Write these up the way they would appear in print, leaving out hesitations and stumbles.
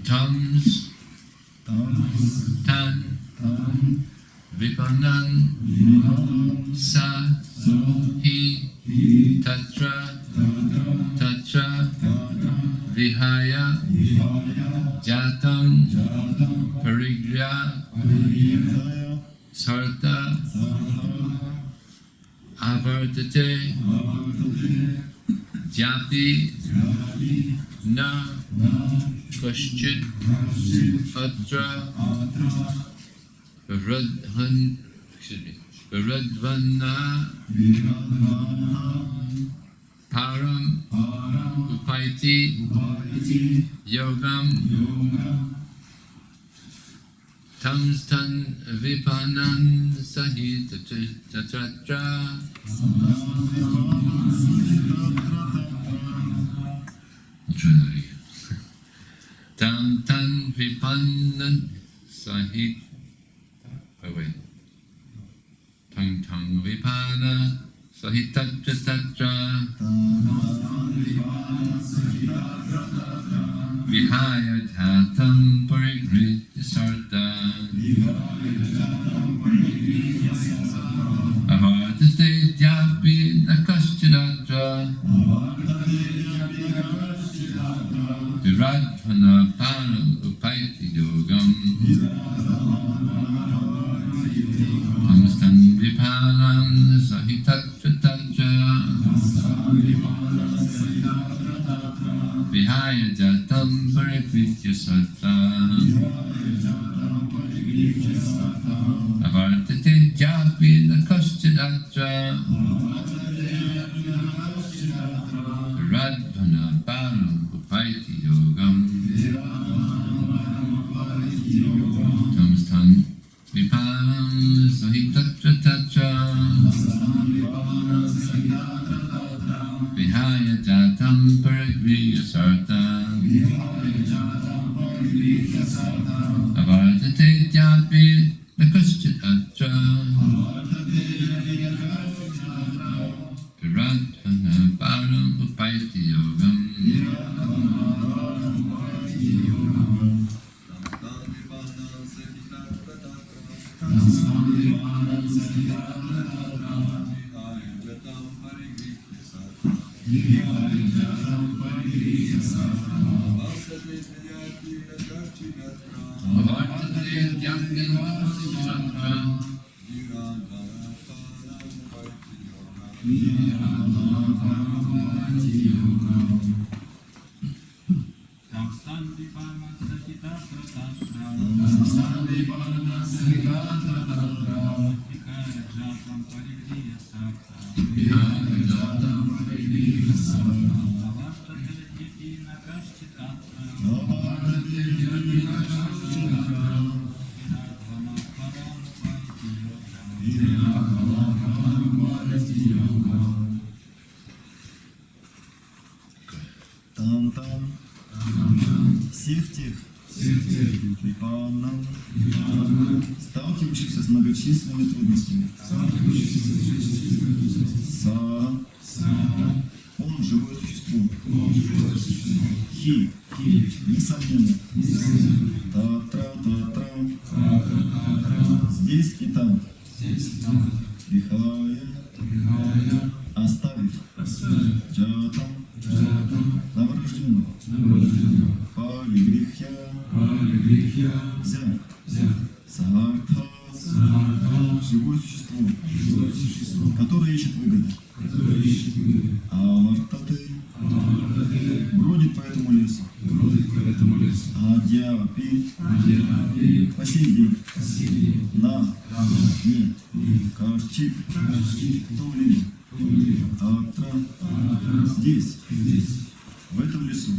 Tams, Tan, Vipanan, Sa, Hi, Tatra, Vihaya, Jatam, Parigya, Sarta, Avartate, Jati, Na, Kashchit, Atra, Varadvana, Param, Upaiti, Yogam, Tamstan, Vipanan, Sahit, Tatra, I'll try that again. Tan Vipanan, Sahit. Oh wait. Tang Vipana, Sahitatra Tatra, Vihaya Tatam Parigritya Sarta, Avartate Dyapi Nakashchidatra, Viradhana Param Upaiti Yogam, Amstan Vipalam Sahitatra Tatra, Vihaya Jatam Parikritya Sarta, Avartate Japi Nakashchidatra, Radhana Param Upaiti Yogam, Tamstan Vipalam Sahitatra Tatra, Vihaya Jatam Parikritya Sarta, Avartate Japi Nakashchidatra, Radhana Param Upaiti Yogam, всех тех, сталкивающихся с многочисленными трудностями. Он живое существо. Хи, несомненно. Татра, здесь и там. Вихая, оставив. Джатам, новорожденного. Паригрихья, взяв. Сарта, живое существо, которое ищет выгоды. Авартаты, бродит по этому лесу. Адьяпи, по сей день. На, не, кашчи, тули, татра, здесь, в этом лесу.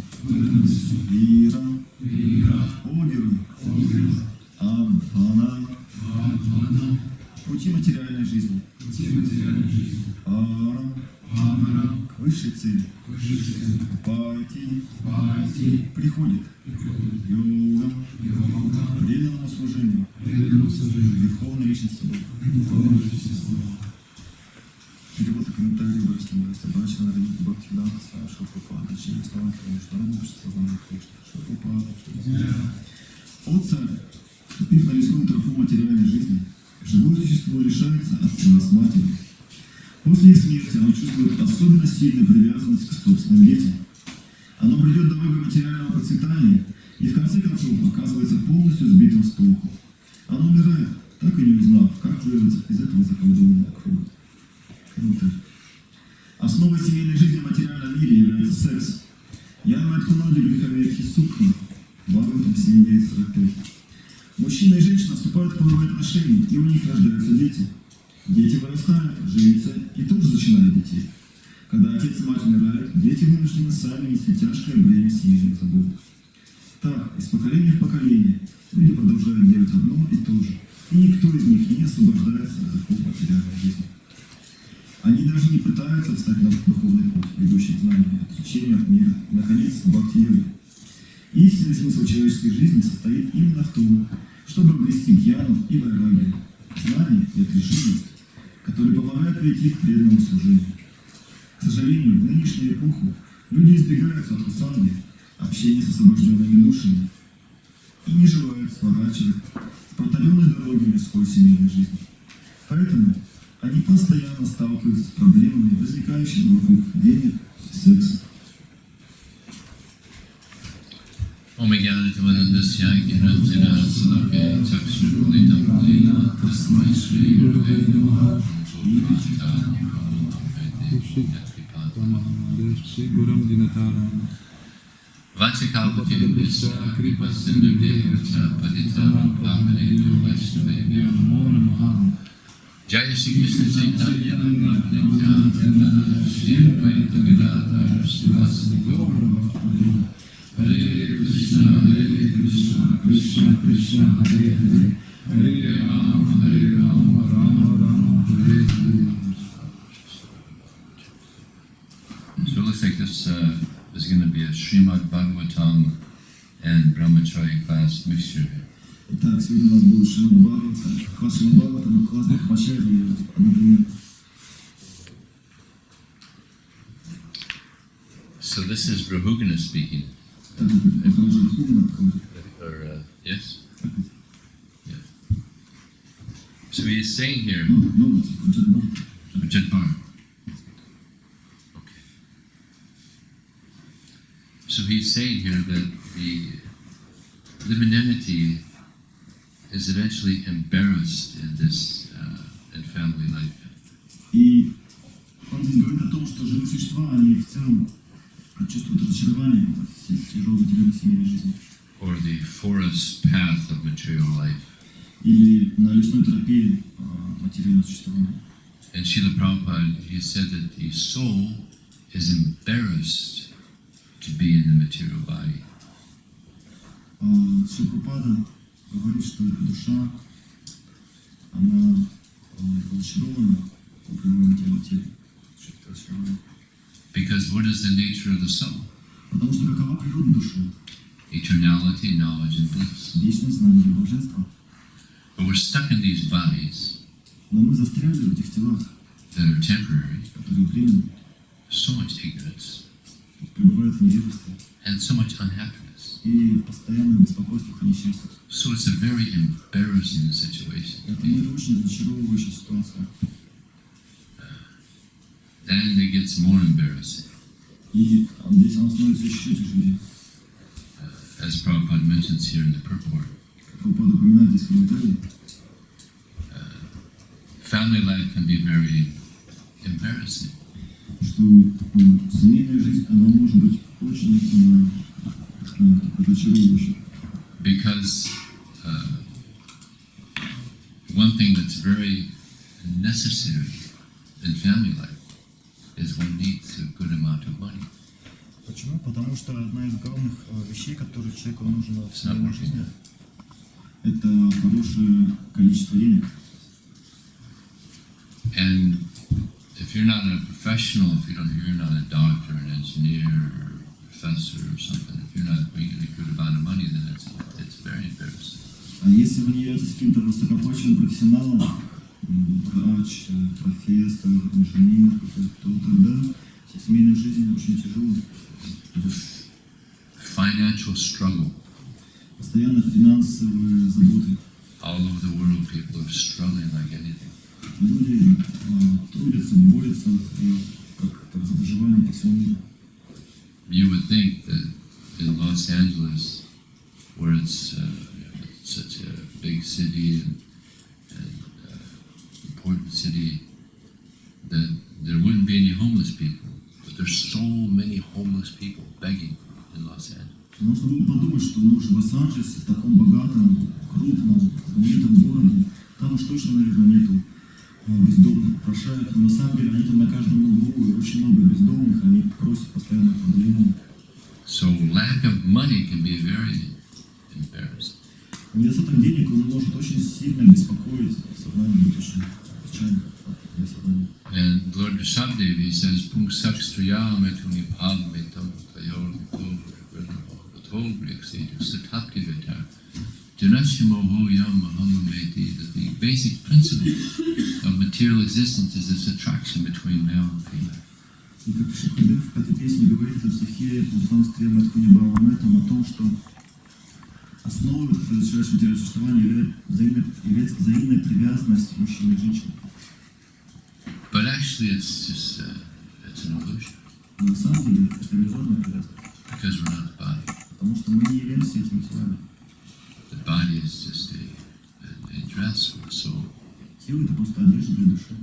Вира, огеры, абхана, пути материальной жизни. Ара, к высшей цели. Пати, приходит. Йога, преданному служению. Верховной личности Бога. Перевод и комментарий Брахмачарьи собачьего народника Бхактивинода Прабхупада через слова Кришна, Прабхупада, всего лишается отца с матерью. После их смерти оно чувствует особенно сильную привязанность к собственным детям. Оно бредет дорогой материального процветания и в конце концов оказывается полностью сбитым с толку. Оно умирает, так и не узнав, как вырваться из этого заколдованного круга. Круто. Основой семейной жизни в материальном мире является секс. Янматхунади Грихавехи Сукхна, Бхагаватам 7.9.45. Мужчина и женщина вступают в половые отношения, и у них рождаются дети. Дети вырастают, женятся и тоже зачинают детей. Когда отец и мать умирают, дети вынуждены сами нести тяжкое бремя семейных забот. Так, из поколения в поколение люди продолжают делать одно и то же, и никто из них не освобождается от оков материальной жизни. Они даже не пытаются встать на духовный путь, ведущий к знанию, отречению от мира, и, наконец, к бхакти-йоге. Истинный смысл человеческой жизни состоит именно в том, чтобы обрести гьяну и вайрагию, знание и отрешенность, которые помогают прийти к преданному служению. К сожалению, в нынешнюю эпоху люди избегают садхусанги, общения с освобожденными душами, и не желают сворачивать с протаренной дороги мирской семейной жизни. Поэтому они постоянно сталкиваются с проблемами, возникающими вокруг денег и секса. Jai Shri Krishna Chaitanya Nityananda Shri Advaita Gadadhara Srivasadi Gauranga Hare Krishna Krishna Krishna Hare Hare Hare Rama Rama Rama Hare Hare. So it looks like this is going to be a Srimad Bhagavatam and Brahmacharьи-класс mixture. Итак, сегодня у нас был Шримад Бхагаватам, класс Шримад Бхагаватам и класс Брахмачарьи одновременно. So this is Rahugana speaking. Or, yes? Yeah. So he is saying here, Jadbar. Okay. So he's saying here that the liminality is eventually embarrassed in this in family life. И он здесь говорит о том, что живые существа, они в целом чувствуют разочарование в тяжелой материальной семейной жизни. Or the forest path of material life. Или на лесной тропе материального существования. And Srila Prabhupada, he said that the soul is embarrassed to be in the material body. Прабхупада говорит, что душа, она разочарована в упомянутом теле. Because what is the nature of the soul? Потому что какова природа души? Eternality, knowledge, and bliss. Вечность, знание и блаженство. But we're stuck in these bodies Но мы застряли в этих телах, that are temporary, которые временны, so much ignorance, пребывают в невежестве and so much unhappiness. и в постоянном беспокойстве и несчастье. So it's a very embarrassing situation. Поэтому это очень разочаровывающая ситуация. Then it gets more embarrassing. И здесь она становится еще тяжелее. As Prabhupada mentions here in the purport. Прабхупада упоминает здесь в комментарии. Family life can be very embarrassing. Что семейная жизнь, она может быть очень разочаровывающей. Because one thing that's very necessary in family life is one needs a good amount of money. Почему? Потому что одна из главных вещей, которые человеку нужно в семейной жизни, это хорошее количество денег. And if you're not a professional, if you're not a doctor, an engineer, or professor or something, if you're not bringing a good amount of money, then it's very embarrassing. А если вы не являетесь каким-то высокоплачиваемым профессионалом, врач, профессор, инженер, то тогда семейная жизнь очень тяжелая. Financial struggle. Постоянно финансовые заботы. All over the world, people are struggling like anything. люди трудятся, борются как за выживание по всему миру. You would think that in Los Angeles, where it's such a big city and important city, that there wouldn't be any homeless people. But there's so many homeless people begging in Los Angeles. Можно было подумать, что в Лос-Анджелесе, в таком богатом, крупном, знаменитом городе, там уж точно, наверное, нету бездомных попрошаек, но на самом деле они там на каждом углу, и очень много бездомных, они просят постоянно продвижения. So lack of money can be very embarrassing. Недостаток денег, он может очень сильно беспокоить сознание, быть очень печально для сознания. And Lord Rishabdev, he says, Pungsak striyam etuni padmetam tayor the basic principle of material existence is this attraction between male and female. И как Шикадев в этой песне говорит в стихе Пунсанстве Маткунибаламетам о том, что основой человеческого материального существования является взаимная привязанность мужчины и женщины. But actually it's just it's an illusion. Но на самом деле это иллюзорная привязанность. Because we're not the body. Потому что мы не являемся этими телами. The body is just a dress for the soul. Тело это просто одежда для души.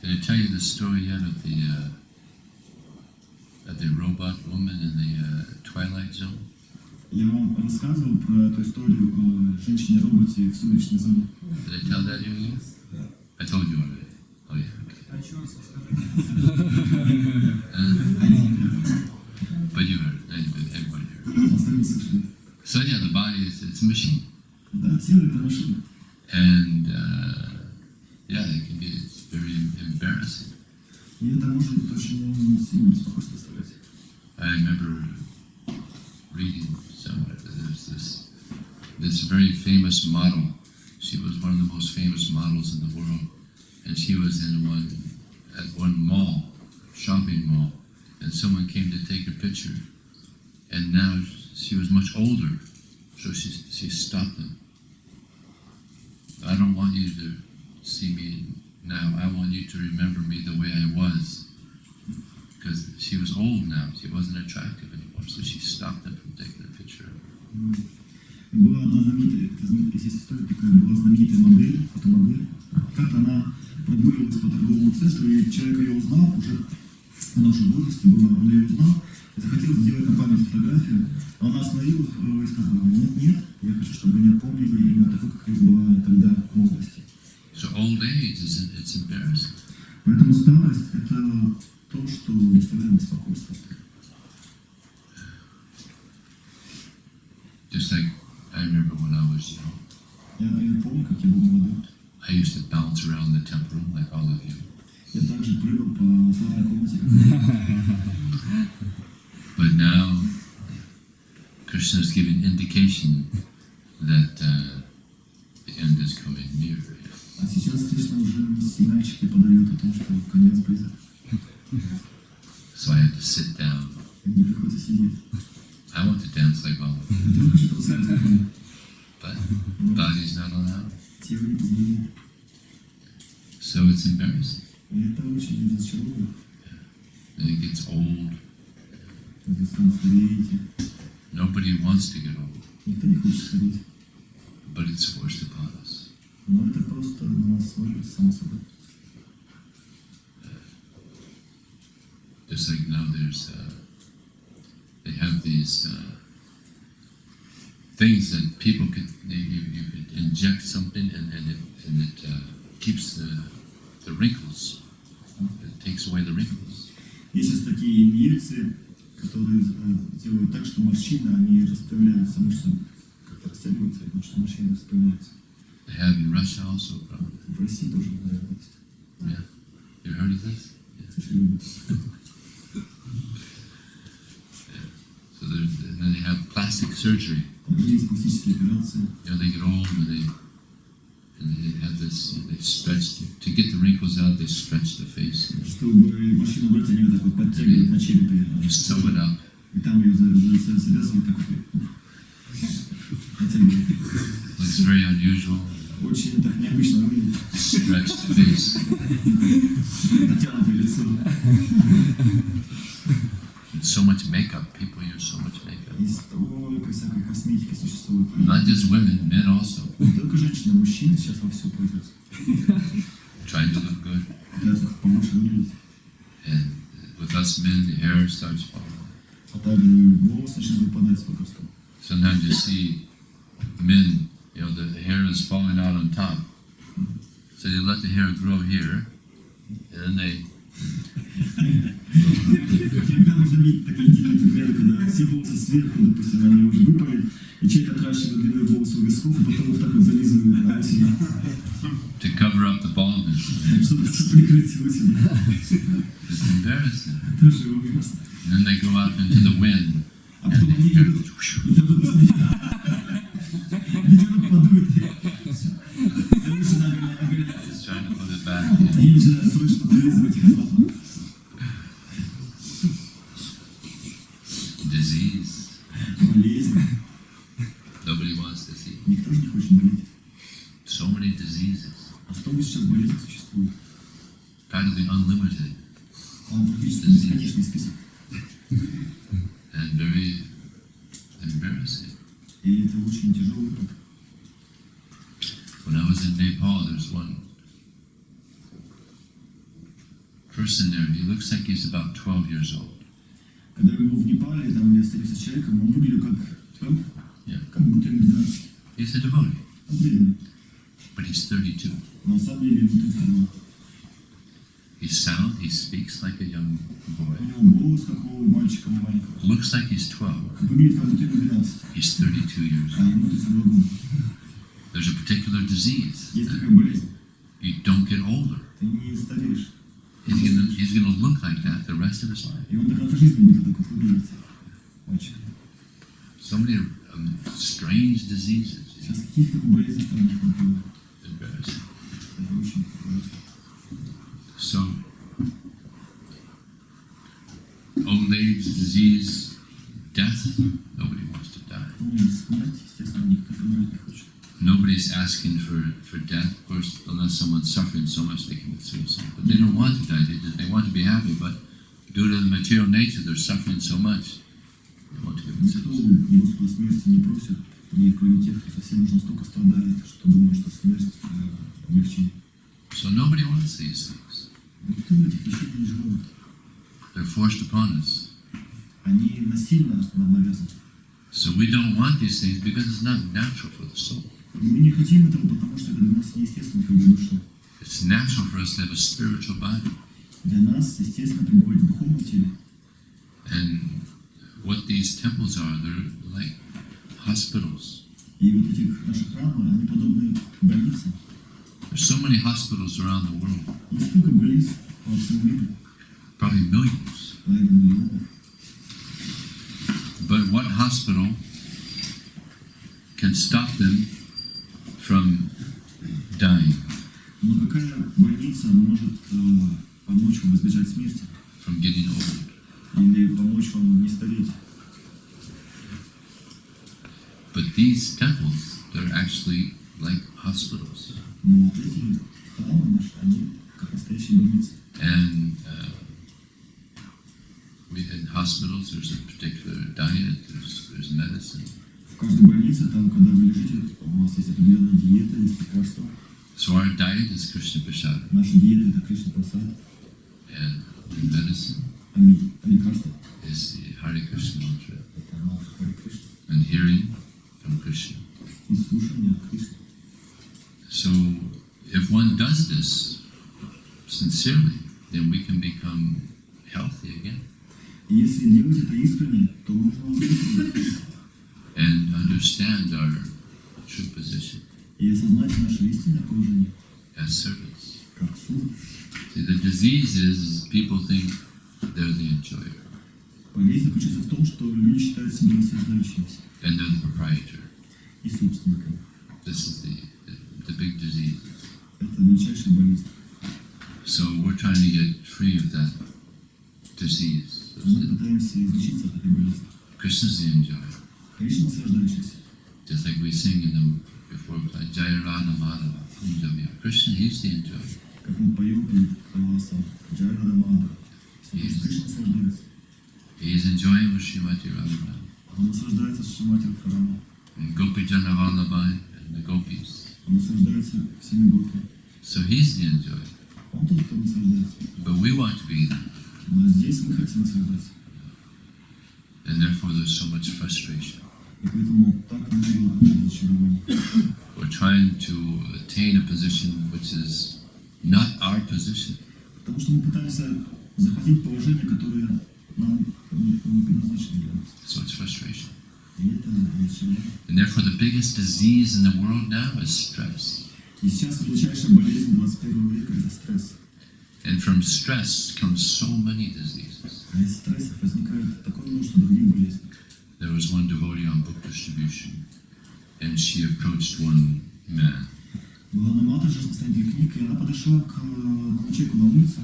Did I tell you the story yet of the robot woman in the Twilight Zone? Я вам рассказывал про эту историю о женщине-роботе в сумеречной зоне. Did I tell that you yet? I told you already. Oh yeah. But you heard it. Everybody heard it. So yeah, the body it's a machine. Да, тело это машина. And yeah, it's very embarrassing. И это может быть очень сильно беспокойство доставлять. I remember reading somewhere that there's this very famous model. She was one of the most famous models in the world, and she was in one mall, shopping mall, and someone came to take a picture, and now she was much older, so she stopped them. I don't want you to see me now. I want you to remember me the way I was, because she was old now. She wasn't attractive anymore, so she stopped them from taking a picture. Была одна знаменитая, есть история такая, была знаменитая модель, фотомодель. Как-то она прогуливалась по торговому центру, и человек ее узнал, она уже в возрасте была, он ее узнал, и захотел сделать на память фотографию. Она остановилась и сказала: нет, я хочу, чтобы меня помнили именно такой, как я была тогда в молодости. So old age it's embarrassing. Поэтому старость – это то, что доставляет беспокойство. Just like I remember when I was young. Я помню, как я был молодым. I used to bounce around the temple room like all of you. Я также прыгал по алтарной комнате. But now, Krishna is giving indication that the end is coming near. А сейчас Кришна уже сигнальчики подает о том, что конец близок. So I had to sit down. Мне приходится сидеть. I want to dance like all of you. Я только что танцевать. But body's not allowed. Тело не позволяет. So it's embarrassing. И это очень разочаровывает. And it gets old. Вы стареете. Nobody wants to get old. Никто не хочет стареть. But it's forced upon us. Но это просто на нас сваливается само собой. Just like now they have these things that people could, you could inject something and it keeps the wrinkles. It takes away the wrinkles. Есть сейчас такие инъекции, которые делают так, что морщины, они распрямляются, мышцы как-то растягиваются, и морщины распрямляются. They have in Russia also, probably. В России тоже, наверное, есть. Yeah. You heard of this? Yeah. So and then they have plastic surgery. Есть пластические операции. You know, they get old and they have this, they stretch, to get the wrinkles out, they stretch the face. Чтобы морщину убрать, они вот так вот подтягивают на черепе. Sew it up. И там ее завязывают так вот. It's very unusual. Очень так необычно выглядит. stretched face. Натянутое лицо. And so much makeup. People use so much makeup. И столько всякой косметики существует. Not just women, men also. Не только женщины, мужчины сейчас во все пользуются. Trying to look good. Пытаются как получше выглядеть. And with us men, the hair starts falling. А также волосы начинают выпадать с возрастом. Sometimes you see men, you know, the hair is falling out on top. So you let the hair grow here, and then they... Иногда можно видеть такие типы примеры, когда все волосы сверху, допустим, они уже выпали, и человек отращивает длинные волосы у висков, и потом их так вот зализывает на лысину. to cover up the baldness. Чтобы прикрыть лысину. It's embarrassing. Тоже ужасно. And then they go out into the wind. А потом они идут, и там ветерок подует, и лысина оголяется. It's trying to put it back. Они начинают срочно прилизывать их обратно. Disease. Болезнь. Nobody wants to see. Никто же не хочет болеть. So many diseases. А столько сейчас болезней существует. Practically unlimited. Там практически бесконечный список. And very embarrassing. И это очень тяжелый опыт. When I was in Nepal, there's one person there. He looks like he's about 12 years old. Когда я был в Непале, там я встретился с человеком, он выглядел как 12, Yeah. как будто ему 12. He's a devotee, Он преданный. but he's 32. Но на самом деле ему 32. He's sound. He speaks like a young У boy. него голос как у мальчика маленького. Looks like he's 12. Выглядит как будто ему 12, He's 32 years а old. ему 32 года. There's a particular disease. Есть такая болезнь. You don't get older. Ты не стареешь. He's gonna look like that the rest of his life. И он до конца жизни будет так вот выглядеть. Мальчик. So many strange diseases. Сейчас каких таких болезней странных не было. Embarrassing. Это очень ужасно. So, old age, disease, death, nobody wants to die. Ну, смерть, естественно, никто умирать не хочет. Nobody's asking for death, of course, unless someone's suffering so much they commit suicide. But they don't want to die, they want to be happy, but due to the material nature, they're suffering so much, they want to commit Никто suicide. Господа смерти не просит, и кроме тех, кто совсем уже настолько страдает, что думает, что смерть облегчит. So nobody wants these things. Никто этих вещей не желает. They're forced upon us. Они насильно нам навязаны. So we don't want these things because it's not natural for the soul. Мы не хотим этого, потому что это для нас неестественно, как для души. It's natural for us to have a spiritual body. Для нас, естественно, пребывать в духовном теле. And what these temples are, they're like hospitals. И вот эти наши храмы, они подобны больницам. There's so many hospitals around the world, Есть столько больниц по всему миру, probably millions. наверное, миллионов. But what hospital can stop them from dying, Но какая больница может помочь вам избежать смерти? from getting old? Или помочь вам не стареть? But these temples, they're actually like hospitals. Но вот эти храмы наши, они как настоящие больницы. And in hospitals, there's a particular diet, there's medicine. В каждой больнице, там, когда вы лежите, у вас есть определенная диета, есть лекарства. So our diet is Krishna Prasad, Наша диета – это Кришна Прасад, and the medicine а лекарства is the Hare Krishna mantra, – это мантра Харе Кришна. and hearing from Krishna. И слушание от Кришны. So if one does this sincerely, then we can become healthy again И если делать это искренне, то можно выздороветь and understand our true position и осознать наше истинное положение, as servants. как слуг. See, the disease is people think they're the enjoyer Болезнь заключается в том, что люди считают себя наслаждающимися and they're the proprietor. и собственниками. This is the big disease. Это величайшая болезнь. So we're trying to get free of that disease. Мы пытаемся излечиться от этой болезни. Krishna's the enjoyer. Кришна наслаждающийся. Just like we sing in the before like Jairana Madhava, Kunjavya. Krishna, he's the enjoyer. Как мы поем перед Каласом, Джайрада Мандра. Кришна наслаждается. He's enjoying with Srimati Radharani. Он наслаждается Шримати Радхарани. And Gopi Janavallabhai and the gopis. Он наслаждается всеми гопи. So he's the enjoyer. Он тот, кто наслаждается. But we want to be there. Но здесь мы хотим наслаждаться. And therefore there's so much frustration. И поэтому так много разочарования. We're trying to attain a position which is not our position. Потому что мы пытаемся захватить положение, которое нам не предназначено для нас. So it's frustration. И это разочарование. And therefore the biggest disease in the world now is stress. И сейчас величайшая болезнь 21 века – это стресс. And from stress comes so many diseases. А из стрессов возникает такое множество других болезней. There was one devotee on book distribution, and she approached one man. Была на Матаже распространитель книг, и она подошла к одному человеку на улице.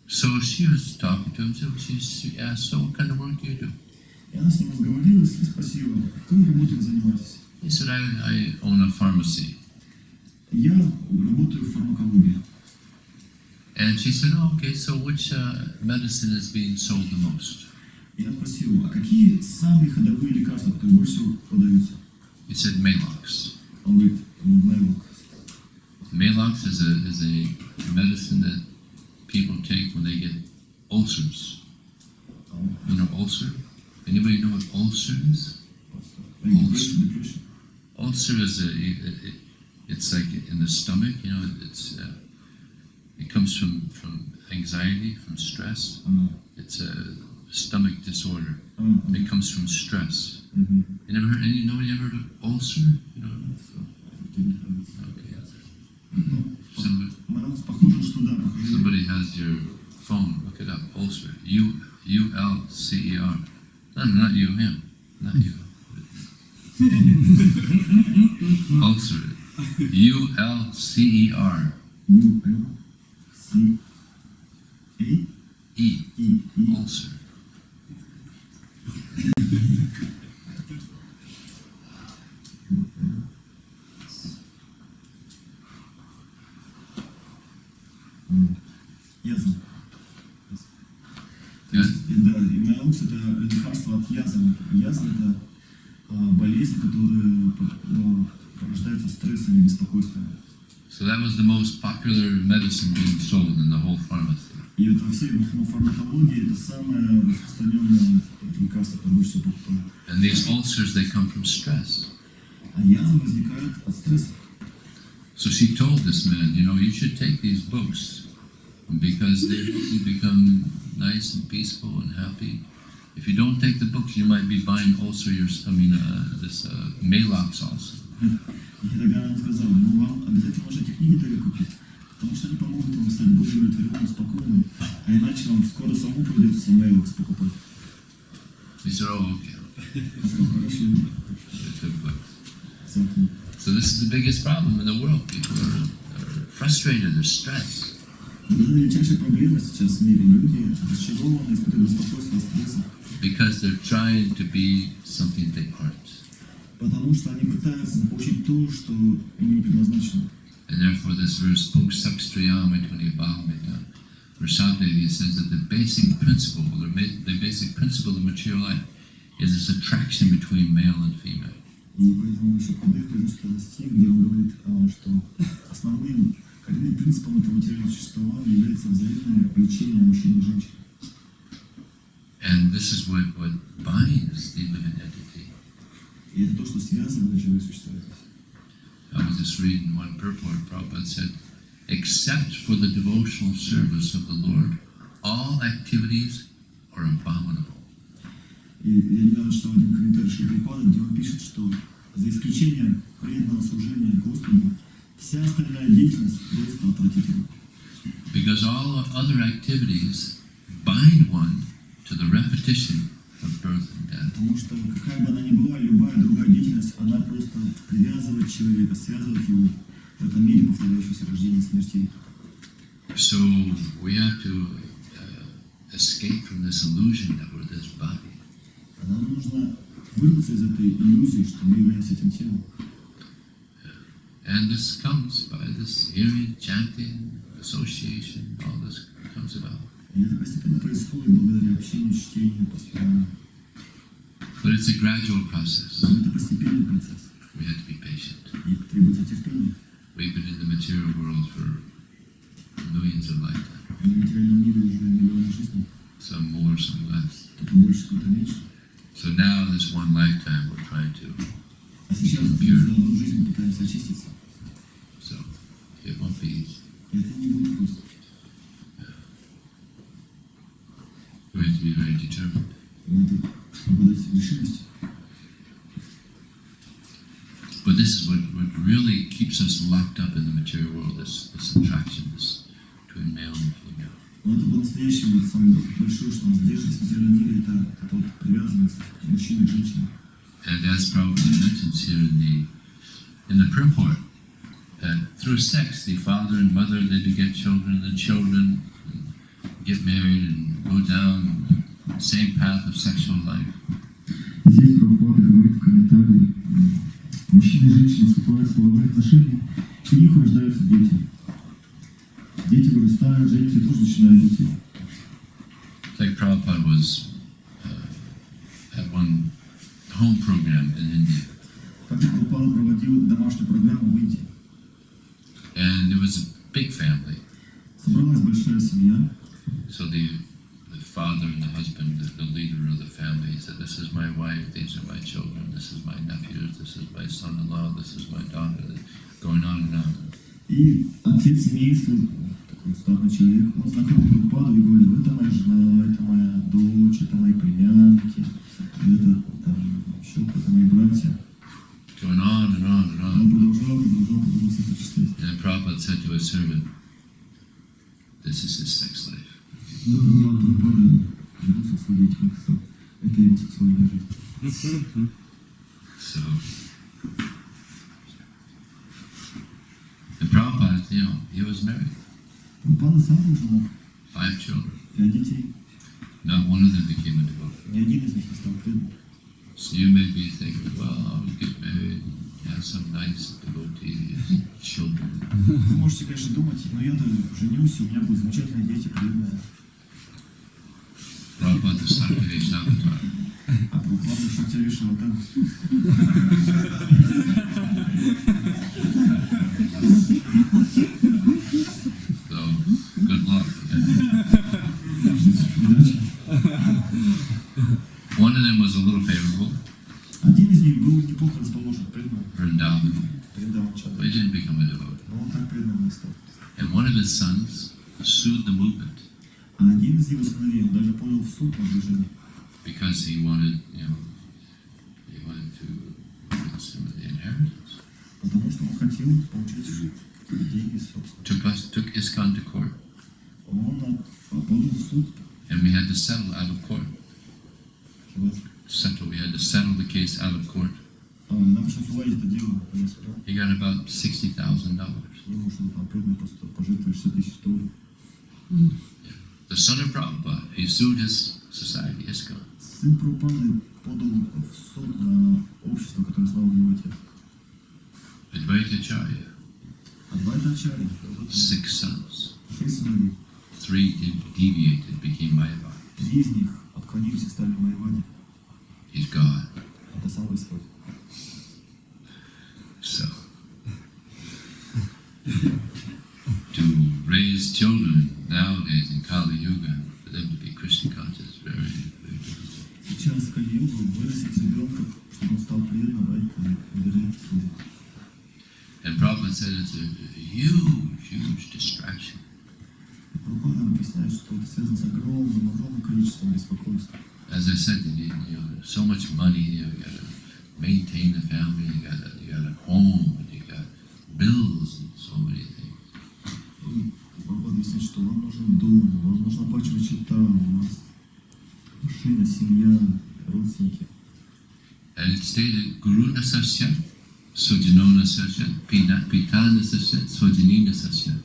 So she was talking to him, so she asked, so what kind of work do you do? И она с ним разговорилась и спросила, какой работой вы занимаетесь? He said, I own a pharmacy. Я работаю в фармакологии. And she said, oh, okay, so which medicine is being sold the most? Я спросил, а какие самые ходовые лекарства, которые больше всего продаются? He said, Malox. Он говорит, Мэлок. Malox is a medicine that people take when they get ulcers. You know ulcer? Anybody know what ulcer is? Depression. Ulcer is it's like in the stomach, you know, it comes from anxiety, from stress. It's a stomach disorder. It comes from stress. You never heard? Nobody ever heard of ulcer? You know? Okay. Somebody has your phone. Look it up. Ulcer. U-L-C-E-R. No, not you. Him. Not you. Ulcer. U-L-C-E-R. E. Ulcer. Язва. Да, и Мэлокс это лекарство от язвы. Язва это болезнь, которая порождается стрессом и беспокойством. So that was the most popular medicine being sold in the whole pharmacy. И вот во всей фармакологии это самое распространенное лекарство, которое больше всего покупают. And these ulcers, they come from stress. А язва возникает от стресса. So she told this man, you know, you should take these books because they help you become nice and peaceful and happy. If you don't take the books, you might be buying this Malox also. И тогда он сказал, ну вам обязательно нужно эти книги тогда купить, потому что они помогут вам стать более удовлетворенным, спокойным, а иначе вам скоро самому придется Malox покупать. He said, oh, okay. Я сказал, хорошо. They took books. So this is the biggest problem in the world. People are frustrated, they're stressed. Это величайшая проблема сейчас в мире. Люди разочарованы, испытывают беспокойство, стресс. Because they're trying to be something they aren't. Потому что они пытаются заполучить то, что им не предназначено. And therefore this verse, Puksaksтрияmituni Bhavamita, Rashadevi says that the basic principle of the material life is this attraction between male and female. И поэтому еще Кудев произносит этот стих, где он говорит, что основным коренным принципом этого материального существования является взаимное влечение мужчин и женщин. And this is what binds the living entity. И это то, что связывает живые существа. I was just reading one purport. Prabhupada said, except for the devotional service of the Lord, all activities are abominable. И я недавно читал один комментарий Шри Прабхупады, где он пишет, что за исключением преданного служения Господу, вся остальная деятельность просто отвратительна. Because all other activities bind one to the repetition of birth and death. Потому что какая бы она ни была, любая другая деятельность, она просто привязывает человека, связывает его в этом мире повторяющегося рождения и смерти. So we have to escape from this illusion that we're this body. Нам нужно вырваться из этой иллюзии, что мы являемся этим телом. And this comes by this hearing, chanting, association, all this comes about. И это постепенно происходит благодаря общению, чтению, постоянно. But it's a gradual process. Но это постепенный процесс. We have to be patient. И требуется терпение. We've been in the material world for millions of lifetimes. В материальном мире уже миллионы жизней. Some more, some less. Кто-то больше, кто-то меньше. So now, this one lifetime, we're trying to А сейчас за pure. одну жизнь мы пытаемся очиститься. So it won't be easy. И это не будет просто. We have to be very determined. Надо обладать решимостью. But this is what really keeps us locked up in the material world, this attraction, this between male and female. Но это по-настоящему самое большое, что нас держит в материальном мире, это вот привязанность мужчины и женщины. And as Prabhupada mentions here in the purport, that through sex, the father and mother, they beget children, and the children get married and go down the same path of sexual life. Здесь Прабхупада говорит в комментарии, мужчины и женщины вступают в половые отношения, и у них рождаются дети. Дети вырастают, женятся и тоже начинают детей. Like Prabhupada was at one home program in India. Как Прабхупада проводил домашнюю программу в Индии. And there was a big family. Собралась большая семья. So the father and the husband, the leader of the family, he said, "This is my wife, these are my children, this is my nephews, this is my son-in-law, this is my daughter," going on and on. И отец семейства, такой статный человек, он знакомил Прабхупаду и говорил: это моя жена, это моя дочь, это мои племянники, это там еще это мои братья. Going on and on and on. Он продолжал всех перечислять. And Prabhupada said to his servant, "This is his sex life." Прабхупада вернулся к своей детям, это его сексуальная жизнь. So, and Prabhupada, he was married, Прабхупада сам был женат, 5 children. 5 детей. Not one of them became a devotee. Ни один из них не стал преданным. So you may be thinking, well, I'll get married, have some nice devotees, children. Вы можете, конечно, думать, но я-то женюсь, у меня будут замечательные дети, преданные. Prabhupada started his avatar. А Прабхупада еще тебя решил там. So, good luck. One of them was a little favorable, Один из них был неплохо расположен к преданным. Vrindavan, Преданным but he человеком. didn't become a devotee. Но он так преданным не стал. And one of his sons sued the movement А один из его сыновей, он даже подал в суд на движение. because he wanted to get some of the inheritance. Потому что он хотел получить деньги собственно. Took ISKCON to court, Он подал в суд. and we had to settle out of court. We had to settle the case out of court. Нам пришлось уладить это дело. He got about $60,000. Ему что там преданный просто пожертвовали $60,000. The son of Prabhupada, he sued his society, ISKCON. Сын Прабхупады подал в суд на общество, которое основал его отец. Vidvaitacharya, Адвайтачарьи, 6 sons. 6 сыновей. 3 deviated, became Mayavadi. 3 из них отклонились и стали Майявади. He's God. Это сам Господь. So, to raise children nowadays in Kali Yuga, for them to be Krishna conscious, is very, very difficult. Сейчас в Кали-югу вырастить ребенка, чтобы он стал преданным, ради веры своей. And Prabhupada said it's a huge distraction. Прабхупада объясняет, что это связано с огромным количеством беспокойства. As I said, there's so much money, you gotta maintain the family, you got a home, and you got bills and so many things. И Прабхупада объясняет, что вам нужен дом, вам нужно оплачивать счета, у вас машина, семья, родственники. And it stated, Guru Nasasya, Sojano Nasasya, Pita Nasasya, Sojani Nasasya.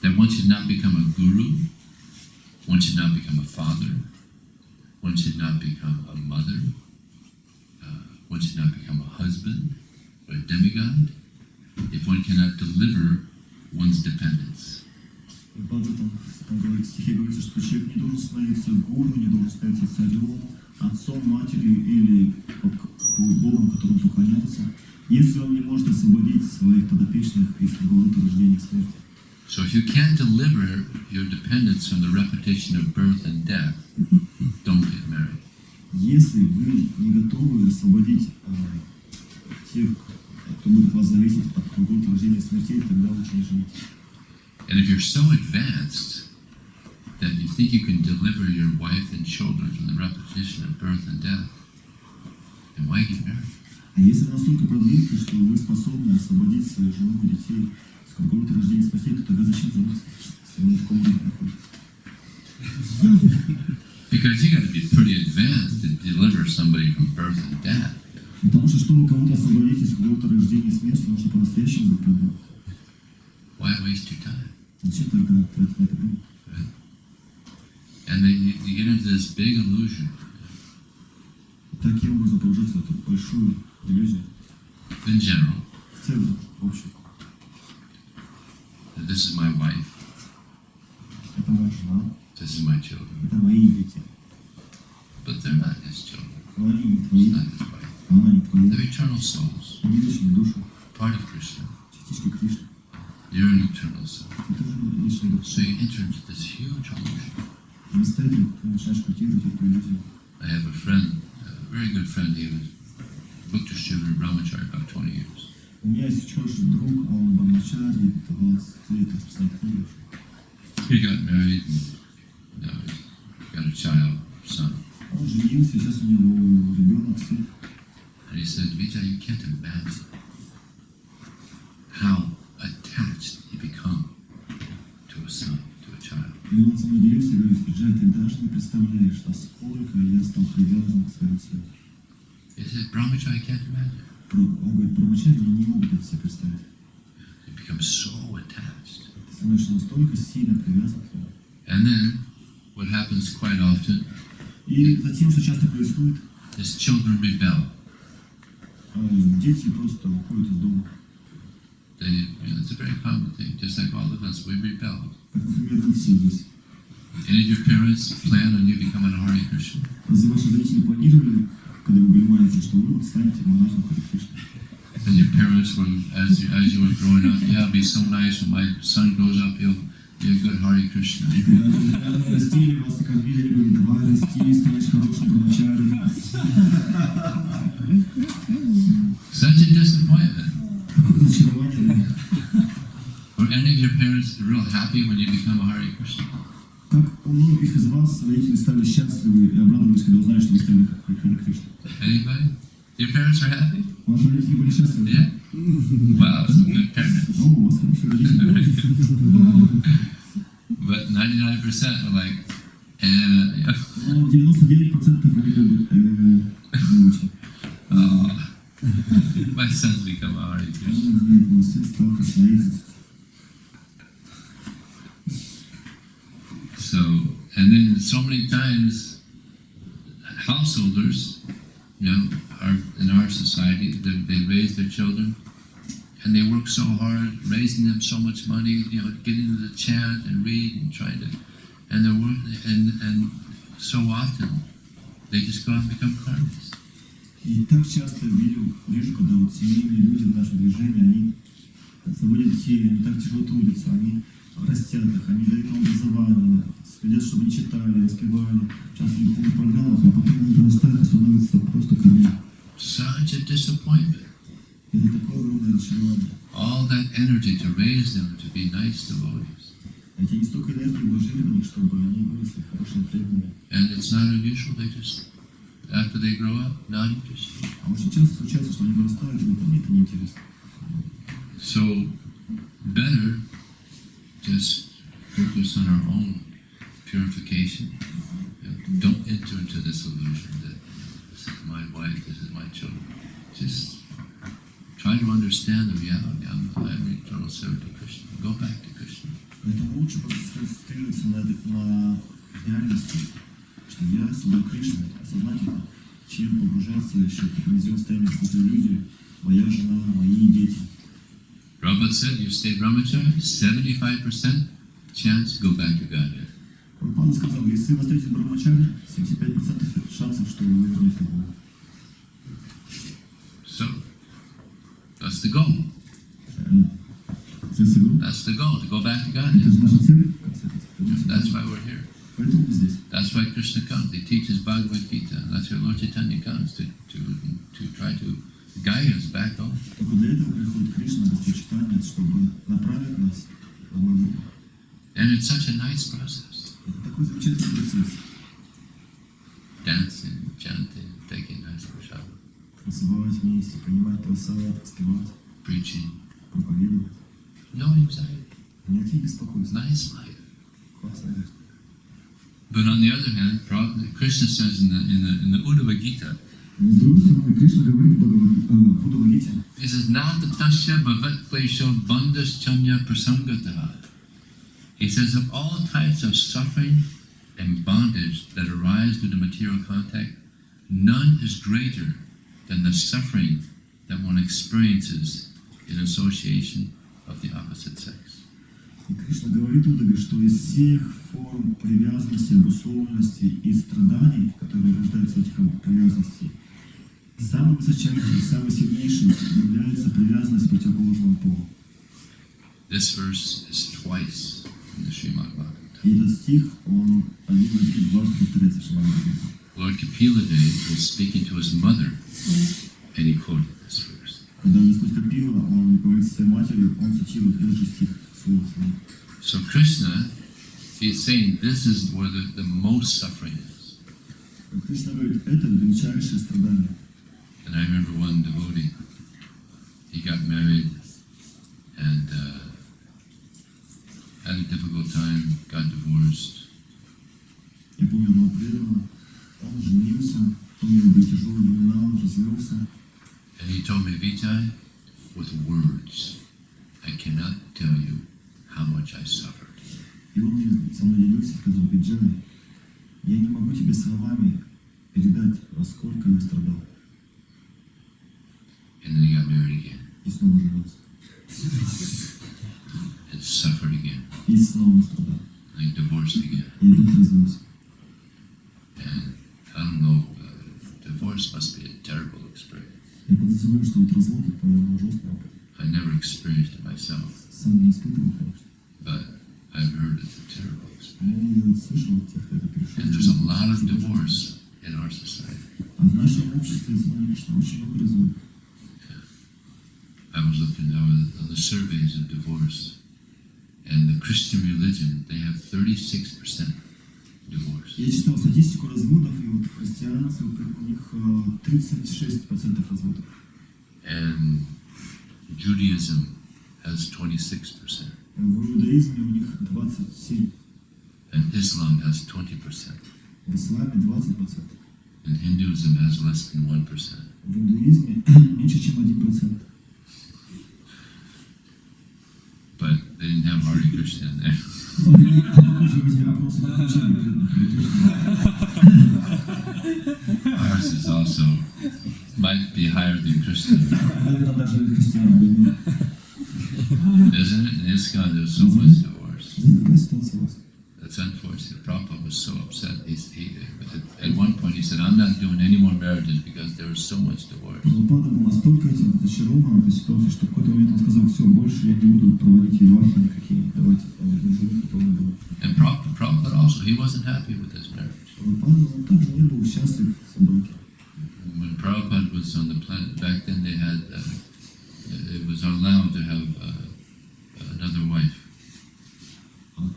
That one should not become a guru, one should not become a father, one should not become a mother, one should not become a husband or a demigod. If one deliver one's dependence. И в этом стихе говорится, что человек не должен становиться гуру, не должен становиться царем, отцом, матерью или Богом, которому поклоняется, если он не может освободить своих подопечных из круговорота рождения и смерти. So if you can't deliver your dependence from the repetition of birth and death, don't get married. Если вы не готовы освободить тех, кто будет вас зависеть от круговорота рождения и смерти, тогда лучше не женитесь. And if you're so advanced that you think you can deliver your wife and children from the repetition of birth and death, then why get married? А если вы настолько продвинуты, что вы способны освободить свою жену и детей с круговорота рождения и смерти, то тогда зачем жениться, если вы на таком уровне находитесь? Because you got to be pretty advanced to deliver somebody from birth and death. Потому что, чтобы кого-то освободить из круговорота рождения и смерти, нужно по-настоящему быть продвинутым. Why waste your time? Зачем только тратить на это время? And then you get into this big illusion. Таким образом погружаться в эту большую иллюзию. In general, В целом, в общем. this is my wife, Это моя жена, this is my children. это мои дети. But they're not his children. Но они не It's твои, not his wife. а она не твоя. They're eternal souls, Они вечные души, part of Krishna. частички Кришны. You're an eternal soul. Это же вечные души. So you enter into this huge illusion. Вместо этого ты начинаешь культивировать эту иллюзию. I have a friend, a very good friend. He was book distributor in Brahmacharyi about 20 years. У меня есть хороший друг, он Брахмачарьи, 20 лет распространяет книги. He got married and he's got a child, son. Он женился, сейчас у него ребенок, сын. And he said, Vidjai, you can't imagine how attached you become to a son, to a child. И он со мной делился и говорит: Виджай, ты даже не представляешь, насколько я стал привязан к своему сыну. He said, Brahmacharyi can't imagine. Он говорит, брахмачарьи не могут это себе представить. You become so attached. Ты становишься настолько сильно привязан к нему. And then, what happens quite often И затем, что часто происходит, is children rebel. дети просто уходят из дома. It's a very common thing, just like all of us, we rebel. Как, например, мы все здесь. Any of your parents plan on you becoming a Hare Krishna? Разве ваши родители планировали, когда вы были маленькие, что вы вот станете монахом Харе Кришны? And your parents were, as you were growing up, yeah, it'll be so nice when my son grows up, he'll be a good Hare Krishna. И когда вы растили, вас накормили, они говорили: давай расти, станешь хорошим брахмачарьей. Such a disappointment. Какое разочарование. Were any of your parents real happy when you become a Hare Krishna? Как у многих из вас родители стали счастливы и обрадовались, когда узнали, что вы стали Харе Кришной? Anybody? Your parents are happy? Ваши родители были счастливы? Yeah? Wow, some good parents. О, у вас хорошие родители. But 99% are like, yeah. Но 99% они как бы не очень. My son's become a Hare Krishna. Нет, мой сын стал кришнаитом. So, and then so many times, householders, are in our society, they raise their children, and they work so hard, raising them so much money, getting them to chant and read and trying to, and they're working, and so often, they just go out and become karmis. И так часто вижу, когда вот семейные люди в нашем движении, они заводят детей, они так тяжело трудятся, они растят их, они дают им образование, следят, чтобы они читали, распевали, часто в духовных программах, а потом они вырастают и становятся просто камнями. Such a disappointment. Это такое огромное разочарование. All that energy to raise them to be nice devotees. Эти не столько энергии вложили в них, чтобы они выросли хорошие преданные. And it's not unusual, they just, after they grow up, not interested. А очень часто случается, что они вырастают, и мне это неинтересно. So, better just focus on our own purification. Don't enter into this illusion that this is my wife, this is my children. Just try to understand the reality. I'm an eternal servant to Krishna. Go back to Krishna. Поэтому лучше сконцентрироваться на реальности, что я служу Кришне сознательно, чем погружаться еще в такое состояние, что это иллюзия, моя жена, мои дети. Prabhupada said, you stay Brahmachari, 75% chance go back to Godhead. Прабхупада сказал, если вы остаетесь Брахмачарьи, 75% шансов, что вы вернетесь в Бога. So, that's the goal. That's the goal, to go back to Godhead. Это наша цель. That's why we're here. Поэтому мы здесь. That's why Krishna comes. He teaches Bhagavad Gita. That's why Lord Chaitanya comes to try to guide us back home. Только для этого приходит Кришна, Господь Чайтанья, чтобы направить нас в Бога. And it's such a nice process. Это такой замечательный процесс. Dancing, chanting, taking nice prasad, Танцевать вместе, принимать прасад, спевать, preaching. проповедовать. No anxiety. Никаких беспокойств. Nice life. Классная жизнь. But on the other hand, Krishna says in the Uddhava Gita, Но с другой стороны, Кришна говорит в Бхагавад-гите, he says, Nata tasya bhavat klesho bandhas chanya prasangataha. He says, of all types of suffering and bondage that arise due to material contact, none is greater than the suffering that one experiences in association of the opposite sex. и Кришна говорит в Удаве, что из всех форм привязанности, обусловленности и страданий, которые рождаются от этих привязанностей, самый высочайший, самый сильнейший является привязанность к противоположному полу. This verse is twice in the Srimad Bhagavatam. И этот стих, он один в один дважды повторяется в Шримад. Lord Kapila was speaking to his mother, and he quoted this verse. Когда Господь Капила, он говорит с своей матерью, он цитирует этот же стих. So Krishna, he's saying this is where the most suffering is. Кришна говорит, это величайшее страдание. And I remember one devotee, he got married and had a difficult time, got divorced. Я помню одного преданного, он женился, у него были тяжелые времена, он развелся. And he told me, Vidjai, with words, I cannot tell you how much I suffered. И он мне со мной делился и сказал, Виджай, я не могу тебе словами передать, насколько я страдал. And then he got married again. И снова женился. And suffered again. И снова страдал. And he divorced again. И опять развелся. And I don't know, divorce must be a terrible experience. Я подозреваю, что вот развод, это, по-моему, ужасный опыт. I never experienced it myself, Сам не испытывал, конечно. but I've heard it's a terrible experience. Но я слышал от тех, кто это перешел. And there's a lot of divorce in our society. А в нашем обществе, конечно, очень много разводов. I was looking at the surveys of divorce, and the Christian religion, they have 36% divorce. Я читал статистику разводов, и вот в христианстве у них 36% разводов. And Judaism has 26%. В иудаизме у них 27%. And Islam has 20%. В исламе 20%. And Hinduism has less than 1%. В индуизме меньше, чем 1%. But they didn't have Hare Krishna in there. Ours is also, might be higher than Krishna. Isn't it? In ISKCON there's so much divorce. That's unfortunate. Prabhupada was so upset. At one point he said, I'm not doing any more marriages because there was so much divorce. Прабхупада был настолько разочарован этой ситуацией, что в какой-то момент он сказал, все, больше я не буду проводить вивахи никакие. Давайте, And Prabhupada also, he wasn't happy with his marriage. Прабхупада, он также не был счастлив в браке. When Prabhupada was on the planet, back then they had, it was allowed to have another wife.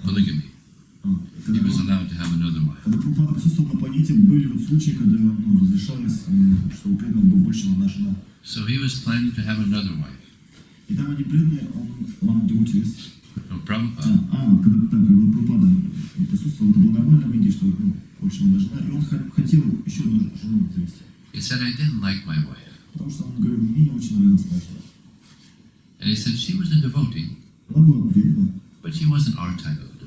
Polygamy. He was allowed to have another wife. Когда Прабхупада присутствовал на планете, были вот случаи, когда разрешалось, что у преданных был больше одна жена. So he was planning to have another wife. И там они преданные, он доучились. No, Prabhupada. Когда Прабхупада присутствовал, это было нормально в Индии, что больше одна жена, и он хотел еще одну жену завести. He said, I didn't like my wife. Потому что он говорил, мне не очень нравилась моя жена. And he said, she was a devotee, Она была преданная, but she wasn't our type of devotee.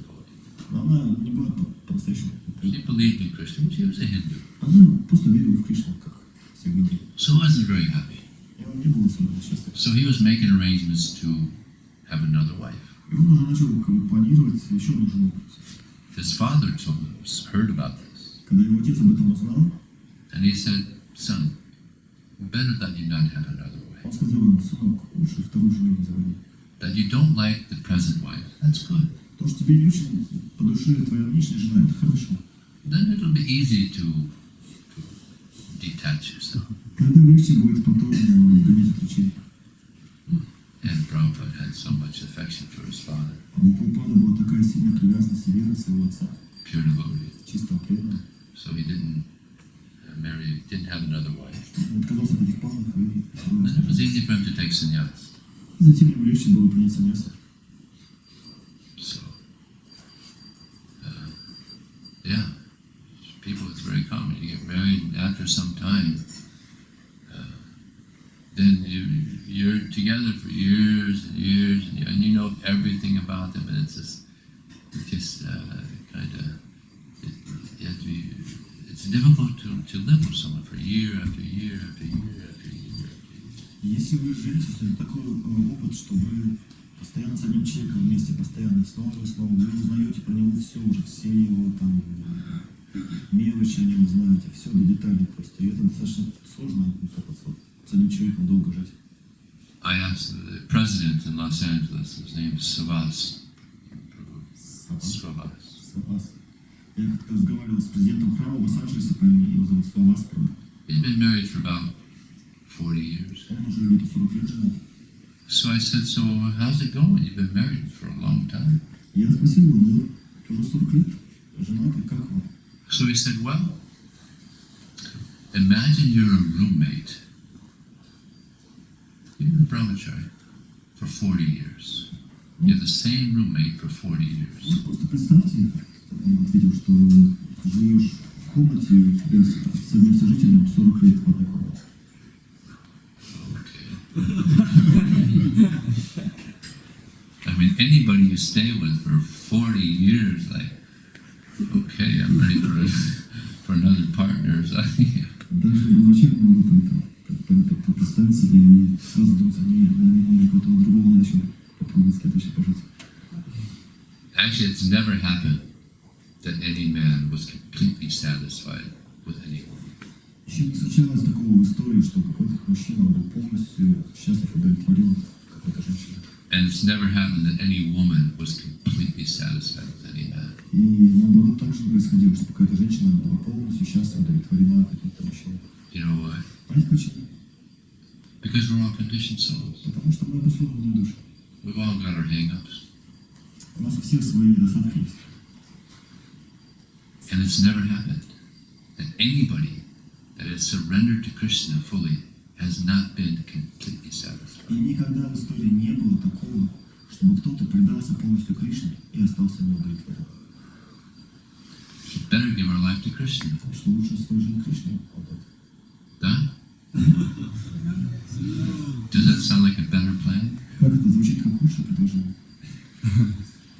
но она не была по-настоящему. She believed in Krishna, but she was a Hindu. Она просто верила в Кришну, как все в Индии. So he wasn't very happy. И он не был особенно счастлив. So he was making arrangements to have another wife. И он уже начал как бы планировать еще одну жену. His father heard about this. Когда его отец об этом узнал, And he said, son, better that you not have another wife. он сказал ему: сынок, лучше вторую жену не заводи. That you don't like the present wife, that's good. То, что тебе не очень по душе твоя нынешняя жена, это хорошо. Then it'll be easy to detach yourself. Тогда легче будет потом принять отречение. And Prabhupada had so much affection for his father, А у Прабхупады была такая сильная привязанность и верность своего отца, pure devotee. чистого преданного. So he didn't marry, didn't have another wife. Он отказался от этих планов и Then it was easy for him to take sannyas. затем ему легче было принять саньясу. So, yeah, people, it's very common. You get married, and after some time, then you're together for years and years, and you know everything about them, and it's just kind of, you have to be, it's difficult to live with someone for year after year after year after year. Если вы женитесь, то это такой опыт, что вы постоянно с одним человеком вместе, постоянно снова и снова, вы узнаете про него все уже, все его там мелочи о нем знаете, все до деталей просто. И это достаточно сложно, как вот с одним человеком долго жить. I asked the president in Los Angeles, his name is Savas. Свавас. Я как-то разговаривал с президентом храма Лос-Анджелеса по имени, его зовут Свавас. He's been married for about 40 years. Он уже где-то 40 лет женат. So I said, so how's it going? You've been married for a long time. Я спросил его: ну, уже 40 лет женаты, как вам? So he said, well, imagine you're a roommate. You're a brahmachari for 40 years. You're the same roommate for 40 years. Просто представьте, он ответил, что живешь в комнате, у тебя с одним сожителем 40 лет в одной комнате. I mean, anybody you stay with for 40 years, like, okay, I'm ready for another partner. So, Даже брахмачарьи могут представить себе и сразу думать: не какого-то другого начала попробовать с кем-то еще пожить. actually, it's never happened that any man was completely satisfied with any woman. Еще не случалось такого в истории, что какой-то мужчина был полностью счастлив и удовлетворен какой-то женщиной. And it's never happened that any woman was completely satisfied with any man. И наоборот также не происходило, что какая-то женщина была полностью счастлива, удовлетворена каким-то мужчиной. You know why? Знаете почему? Because we're all conditioned souls. Потому что мы обусловленные души. We've all got our hang-ups. У нас у всех свои недостатки есть. And it's never happened that anybody that has surrendered to Krishna fully has not been completely satisfied. И никогда в истории не было такого, чтобы кто-то предался полностью Кришне и остался неудовлетворен. Better give our life to Krishna. Что лучше свою жизнь Кришне отдать. Да? Does that sound like a better plan? Как это звучит, как лучшее предложение?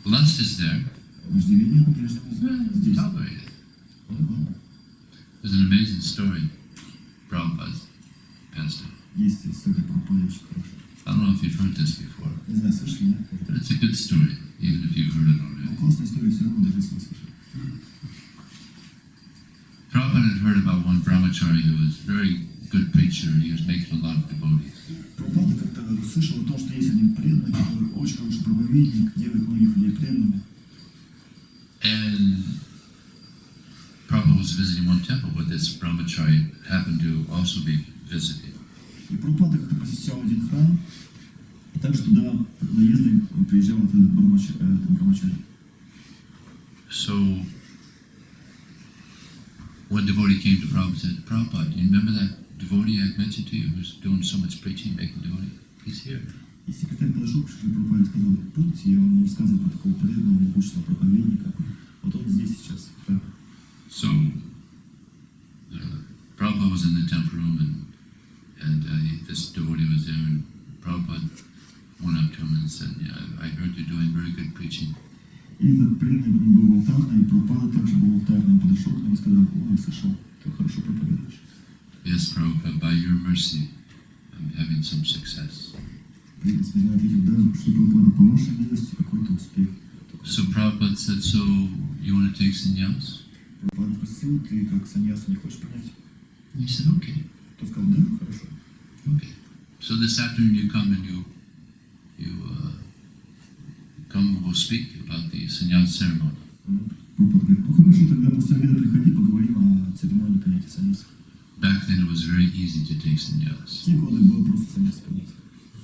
Lust is there. Вожделение по-прежнему здесь. Tolerate it. There's an amazing story. Prabhupada's passed it. Есть история про Прабхупаду очень хорошая. I don't know if you've heard this before, Не знаю, слышали, нет? but it's a good story, even if you've heard it already. Ну, классная история, все равно даже если вы слышали. Prabhupada had heard about one brahmachari who was a very good preacher, and he was making a lot of devotees. Прабхупада как-то слышал о том, что есть один преданный, который очень хороший проповедник, делает многих людей преданными. And Prabhupada was visiting one temple, but this brahmachari happened to also be visiting. И Прабхупада как-то посещал один храм, и также туда наездом приезжал этот брахмачарьи. So one devotee came to Prabhupada and said, Prabhupada, do you remember that devotee I mentioned to you who's doing so much preaching, making devotee? He's here. И секретарь подошел к Прабхупаде и сказал: помните, я вам рассказывал про такого преданного, могущественного проповедника. Вот он здесь сейчас, в храме. So Prabhupada was in the temple room, and this devotee was there, and Prabhupada went up to him and said, yeah, I heard you're doing very good preaching. И этот преданный был в алтарном, и Прабхупада также был в алтарном, подошел к нему и сказал: о, я слышал, ты хорошо проповедуешь. Yes, Prabhupada, by your mercy, I'm having some success. Смиренно ответил, да, что Прабхупада, по вашей милости какой-то успех. So Prabhupada said, so you want to take sannyas? Прабхупада спросил, ты как саньясу не хочешь принять? He said, okay. Тот сказал, да, хорошо. Okay. So this afternoon you come and you come, we'll speak about the sannyas ceremony. Прабхупада говорит, ну хорошо, тогда после обеда приходи, поговорим о церемонии принятия саньяса. Back then it was very easy to take sannyas. В те годы было просто саньяс принять.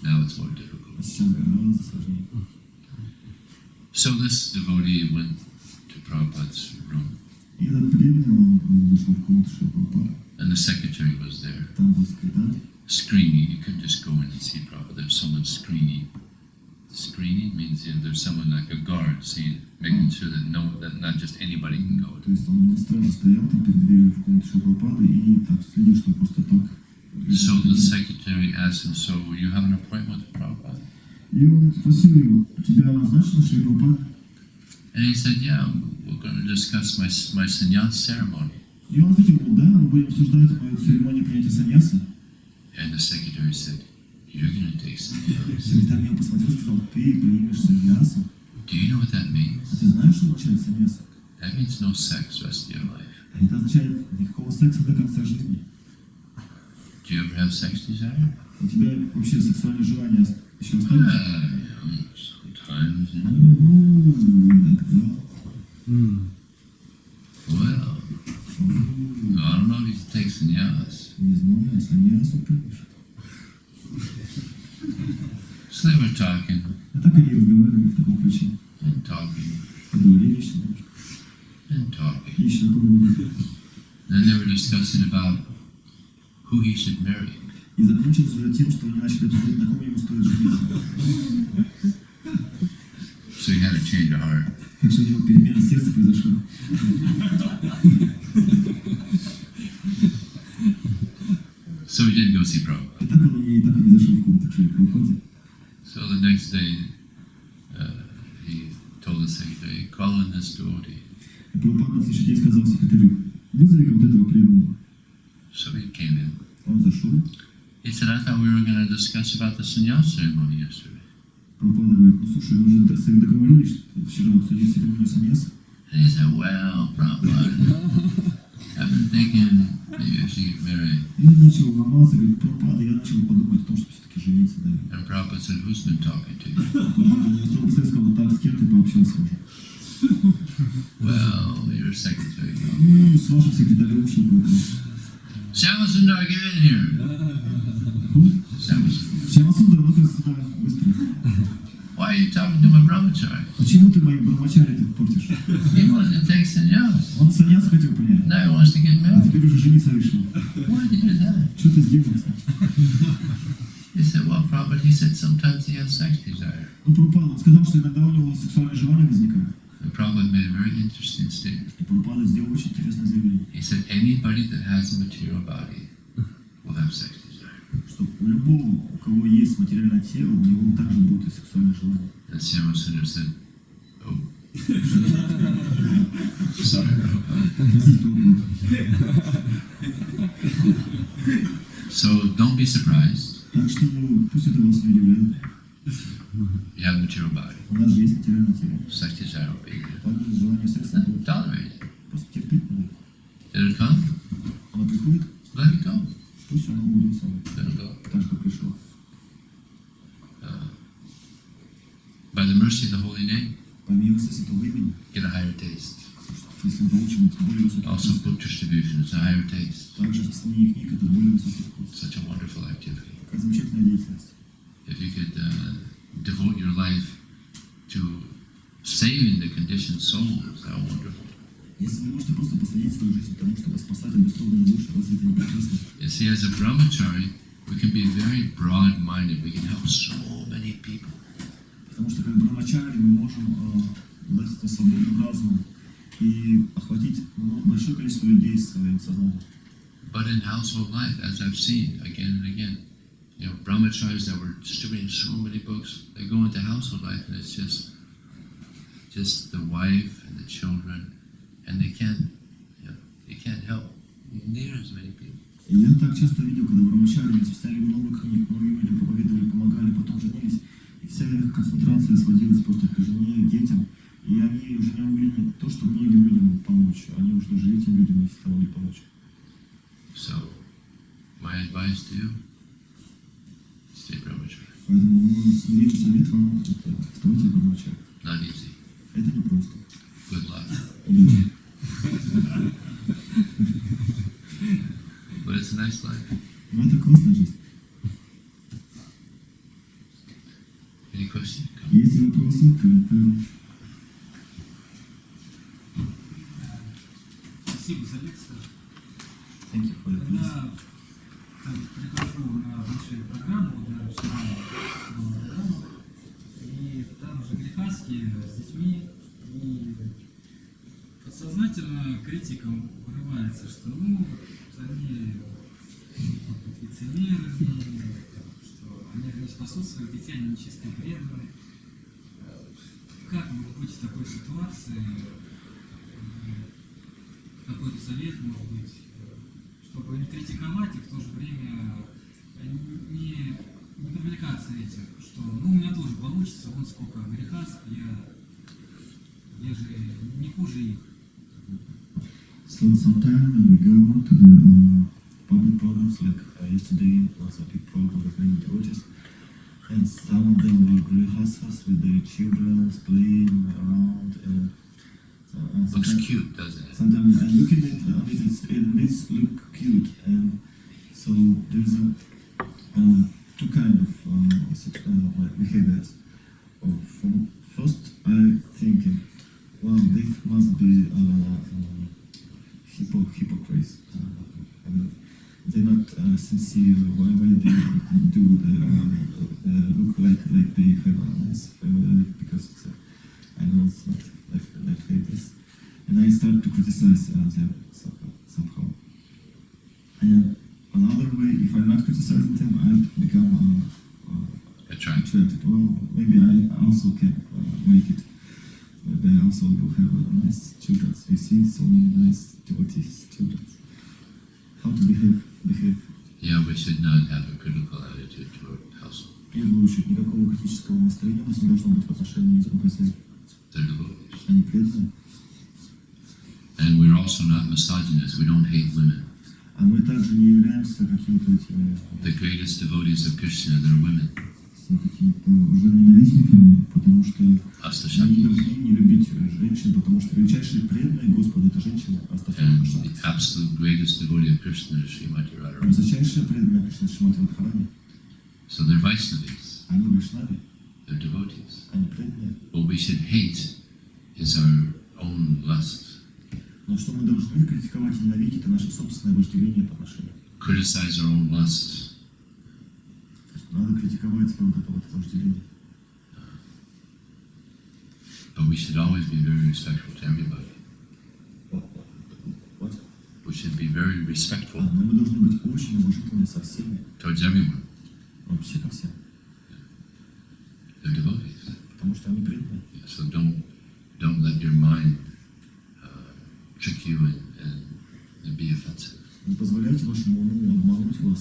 Now it's more difficult. А сейчас гораздо сложнее. So this devotee went to Prabhupada's room, И этот преданный, он вышел в комнату Шри Прабхупады. and the secretary was there, Там был секретарь. screening. You couldn't just go in and see Prabhupada. There's someone screening. Screening means there's someone like a guard, making sure that not just anybody can go. То есть он на страже стоял там перед дверью в комнату Шри Прабхупады и так следил, что просто так. So the secretary asked him, so you have an appointment with Prabhupada? И он спросил его, у тебя назначено Шри Прабхупада? And he said, yeah, we're going to discuss my sannyas ceremony. И он ответил, да, мы будем обсуждать мою церемонию принятия саньяса. And the secretary said, you're going to take sannyas. Секретарь меня посмотрел и сказал, ты примешь саньясу. Do you know what that means? А ты знаешь, что означает саньяса? That means no sex the rest of your life. А это означает никакого секса до конца жизни. Do you ever have sex desire? У тебя вообще сексуальные желания еще остались? Sometimes, you know. Иногда. Well, I don't know if you take sannyas. Не знаю, саньясу примешь. So they were talking А так они разговаривали в таком ключе. and talking Поговорили еще немножко. and talking. Еще поговорили. Then they were discussing about who he should marry. И закончилось уже тем, что они начали обсуждать, на ком ему стоит жениться. So he had a change of heart. Так что у него перемена сердца произошла. So he didn't go see Prabhupada. И так он и не зашел в комнату к Шри Прабхупаде. So the next day, he told the secretary, call in this devotee. И Прабхупада на следующий день сказал секретарю, вызови вот этого преданного. So he came in. Он зашел. He said, I thought we were going to discuss about the sannyas ceremony yesterday. Прабхупада говорит, ну слушай, мы же с вами договорились, что вчера обсудили церемонию саньяса. And he said, well, Prabhupada, I've been thinking maybe I should get married. И он начал ломаться, говорит, Прабхупада, я начал подумать о том, что все-таки жениться, да. And Prabhupada said, who's been talking to you? Он сказал, так, с кем ты пообщался уже? Well, your secretary. Ну, с вашим секретарем Шри Прабхупады. Shyama get in here. Шьямасундар, ну-ка сюда, быстро. Why are you talking to my brahmachari? Почему ты мои брахмачарьи тут портишь? He wanted to take sannyas. Он саньяс хотел принять. Now he wants to get А married. теперь уже жениться решил. Why did you do that? Что ты сделал? He said, well, Prabhupada, he said sometimes he has sex desire. Ну, Прабхупада, он сказал, что иногда у него сексуальные желания возникают. And Prabhupada made a very interesting statement. И Прабхупада сделал очень интересное заявление. He said, anybody that has a material body will have sex desire. Что у любого, у кого есть материальное тело, у него также будут и сексуальные желания. And Shyama said, oh. Sorry, Prabhupada. So don't be surprised. Так что пусть это вас не удивляет. You have a material body. У нас же есть материальное тело. Sex desire will be there. Также желание секса будет. Tolerate it. Просто терпеть надо. Did it come? Оно приходит, Let it go. пусть оно уйдет само. Let it go. Так же, как пришло. By the mercy of the holy name, По милости святого имени, get a higher taste. если мы получим более высокий Also, вкус. book distribution is a higher taste. Также распространение книг — это более высокий вкус. Such a wonderful activity. Какая замечательная деятельность. If you could devote your life to saving the conditioned souls, how wonderful. Если вы можете просто посвятить свою жизнь тому, чтобы спасать обессоленные души, разве это не прекрасно? You see, as a brahmachari, we can be very broad-minded. We can help so many people. Потому что как брахмачарьи мы можем дать это свободным разумом и охватить большое количество людей своим сознанием. But in household life, as I've seen again and again, you know, brahmacharis that were distributing so many books, they go into household life and it's just the wife and the children, and they can't help near as many people. И я так часто видел, когда брахмачарьи распространяли много книг, многим людям проповедовали, помогали, потом женились, то, что многим людям помочь. Они уже даже этим людям не всегда могли помочь. So, my advice to you, stay Brahmachari. Поэтому мой смиренный совет вам — это оставайтесь Брахмачарьи. Not easy. Это непросто. Good luck. Удачи. But it's a nice life. Но это классная жизнь. Any questions? Есть вопросы, комментарии? Спасибо за лекцию. Thank you for your Когда прихожу на большие программы, на Ашраме, программу, и там же грехастки с детьми, и подсознательно критика вырывается, что ну, они лицемеры, что они же не спасут своих детей, они нечистые преданные. Как быть в такой ситуации? Какой-то совет, может быть, чтобы не критиковать и в то же время не привлекаться этим, что ну у меня тоже получится, вон сколько греха, я же не хуже их. So sometimes we go to the public programs, like yesterday was a big program with many devotees, and some of them were grihastas with their children playing around, and Looks cute, doesn't it? sometimes I'm looking at it look cute, and so there's two kind of behaviors. First, I think, well, they must be hypocrites. They're not sincere. Why they do look like they have a nice family life? Because I know it's not like this. And I start to criticize them somehow. And another way, if I'm not criticizing them, I become attracted. Well, maybe I also can make it. Maybe I also will have nice children. You see so many nice devotees, children. How to behave. Yeah, we should not have a critical attitude toward household. В первую очередь, никакого критического настроения у нас не должно быть в отношении домохозяев. They're devotees. Они преданные. And we're also not misogynists. We don't hate women. А мы также не являемся какими-то этими The greatest devotees of Krishna, they're women. какими-то уже ненавистниками, потому что Astashaktis. они должны не любить женщин, потому что величайшие преданные Господу — это женщины. And the absolute greatest devotee of Krishna is Srimati Radharani. Высочайшая преданная Кришна Шримати Радхарани. So they're Vaishnavis. Они вайшнави, They're devotees. они преданные. What we should hate is our own lust. Но что мы должны критиковать и ненавидеть — это наше собственное вожделение по отношению. Criticize our own lust. То есть надо критиковать свое вот это вот вожделение. But we should always be very respectful to everybody. Вот. We should be very respectful Но мы должны быть очень уважительны со всеми, towards everyone. вообще ко всем, They're devotees. потому что они преданные. So don't let your mind trick you and be offensive. Не позволяйте вашему уму обмануть вас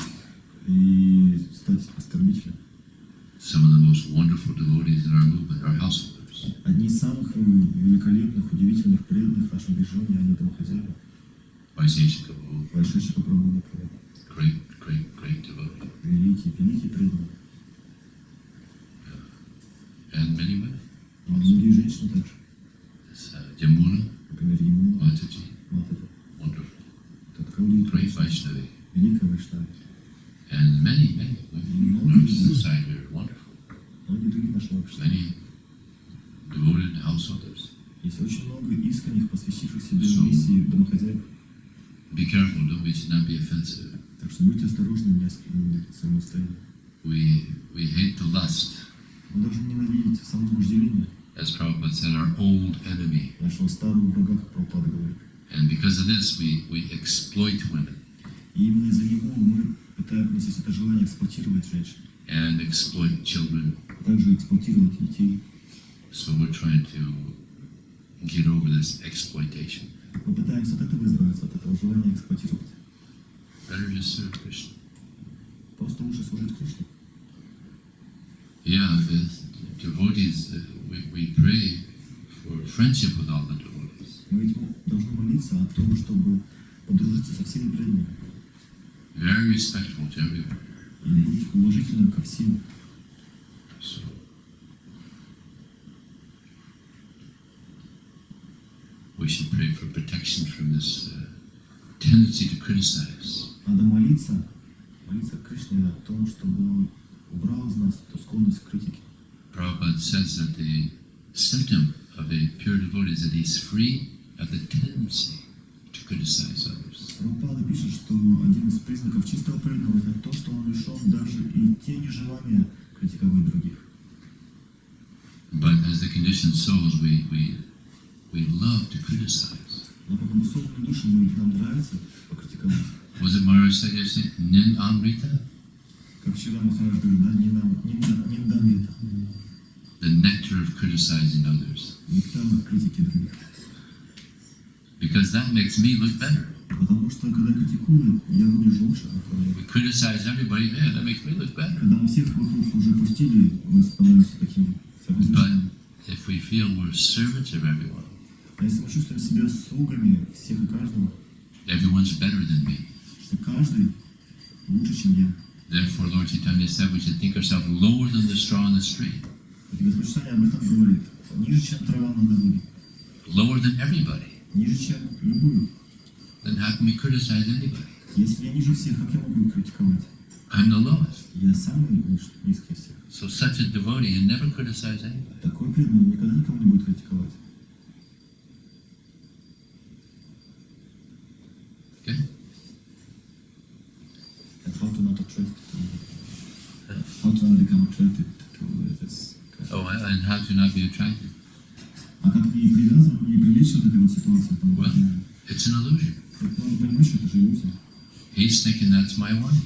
и стать оскорбителем. Some of the most wonderful devotees in our movement are householders. Одни из самых великолепных, удивительных, преданных в нашем движении — они домохозяева. Vaisheshika Prabhu, Вайшешика Прабху, например. great devotee. Великий преданный. And many women. Но многие женщины также. Yamuna, Например, Ямуна, Mataji, Матаджи. wonderful. Это такая удивительная Great женщина. Vaishnavi. Великая Вайшнави. And many women on our side are wonderful. Многие другие наши общества. Many devoted householders. Есть очень много искренних, посвящивших себя миссии домохозяев. Be careful, we should not be offensive. Так что будьте осторожны, не оскорбляйте своему состоянию. We hate the lust, Мы должны ненавидеть самовожделение, as Prabhupada said, our old enemy. нашего старого врага, как Прабхупада говорит. And because of this, we exploit women И именно из-за него мы пытаемся это желание эксплуатировать женщин, and exploit children. а также эксплуатировать детей. So we're trying to get over this exploitation. Мы пытаемся от этого избавиться, от этого желания эксплуатировать. Better just serve Krishna. Просто лучше служить Кришне. Yeah, the devotees, we pray for friendship with all the devotees. Мы ведь должны молиться о том, чтобы подружиться со всеми преданными. Very respectful to everyone. И быть уважительным ко всем. So, we should pray for protection from this tendency to criticize. Надо молиться Кришне о том, чтобы он убрал из нас эту склонность к критике. Prabhupada says that the symptom of a pure devotee is that he's free of the tendency to criticize others. Прабхупада пишет, что один из признаков чистого преданного это то, что он лишен даже и тени желания критиковать других. But as the conditioned souls, we love to criticize. Но как обусловленные души нам нравится покритиковать. Was it Maharaj said yesterday? Nin Amrita? Как вчера Махарадж говорит, да, ниндамрита. The nectar of criticizing others. Нектар критики других. Because that makes me look better. Потому что когда критикую, я выгляжу лучше. We criticize everybody, man, that makes me look better. Когда мы всех вокруг уже пустили, мы становимся такими. But if we feel we're servants of everyone, А если мы чувствуем себя слугами всех и каждого, everyone's better than me. что каждый лучше, чем я. Therefore, Lord Chaitanya said we should think ourselves lower than the straw on the street. И Господь Чайтанья об этом говорит. Ниже, чем трава на дороге. Lower than everybody. Ниже, чем любую. Then how can we criticize anybody? Если я ниже всех, как я могу критиковать? I'm the lowest. Я самый низкий из всех. So such a devotee, you never criticize anybody. Такой преданный никогда никого не будет критиковать. Okay? And how to not attract how to not become attracted to this. Oh, and how to not be attracted? А как не привязывать, не привлечь вот этой вот ситуации? Well, it's an illusion. Надо понимать, что это же иллюзия. He's thinking that's my wife.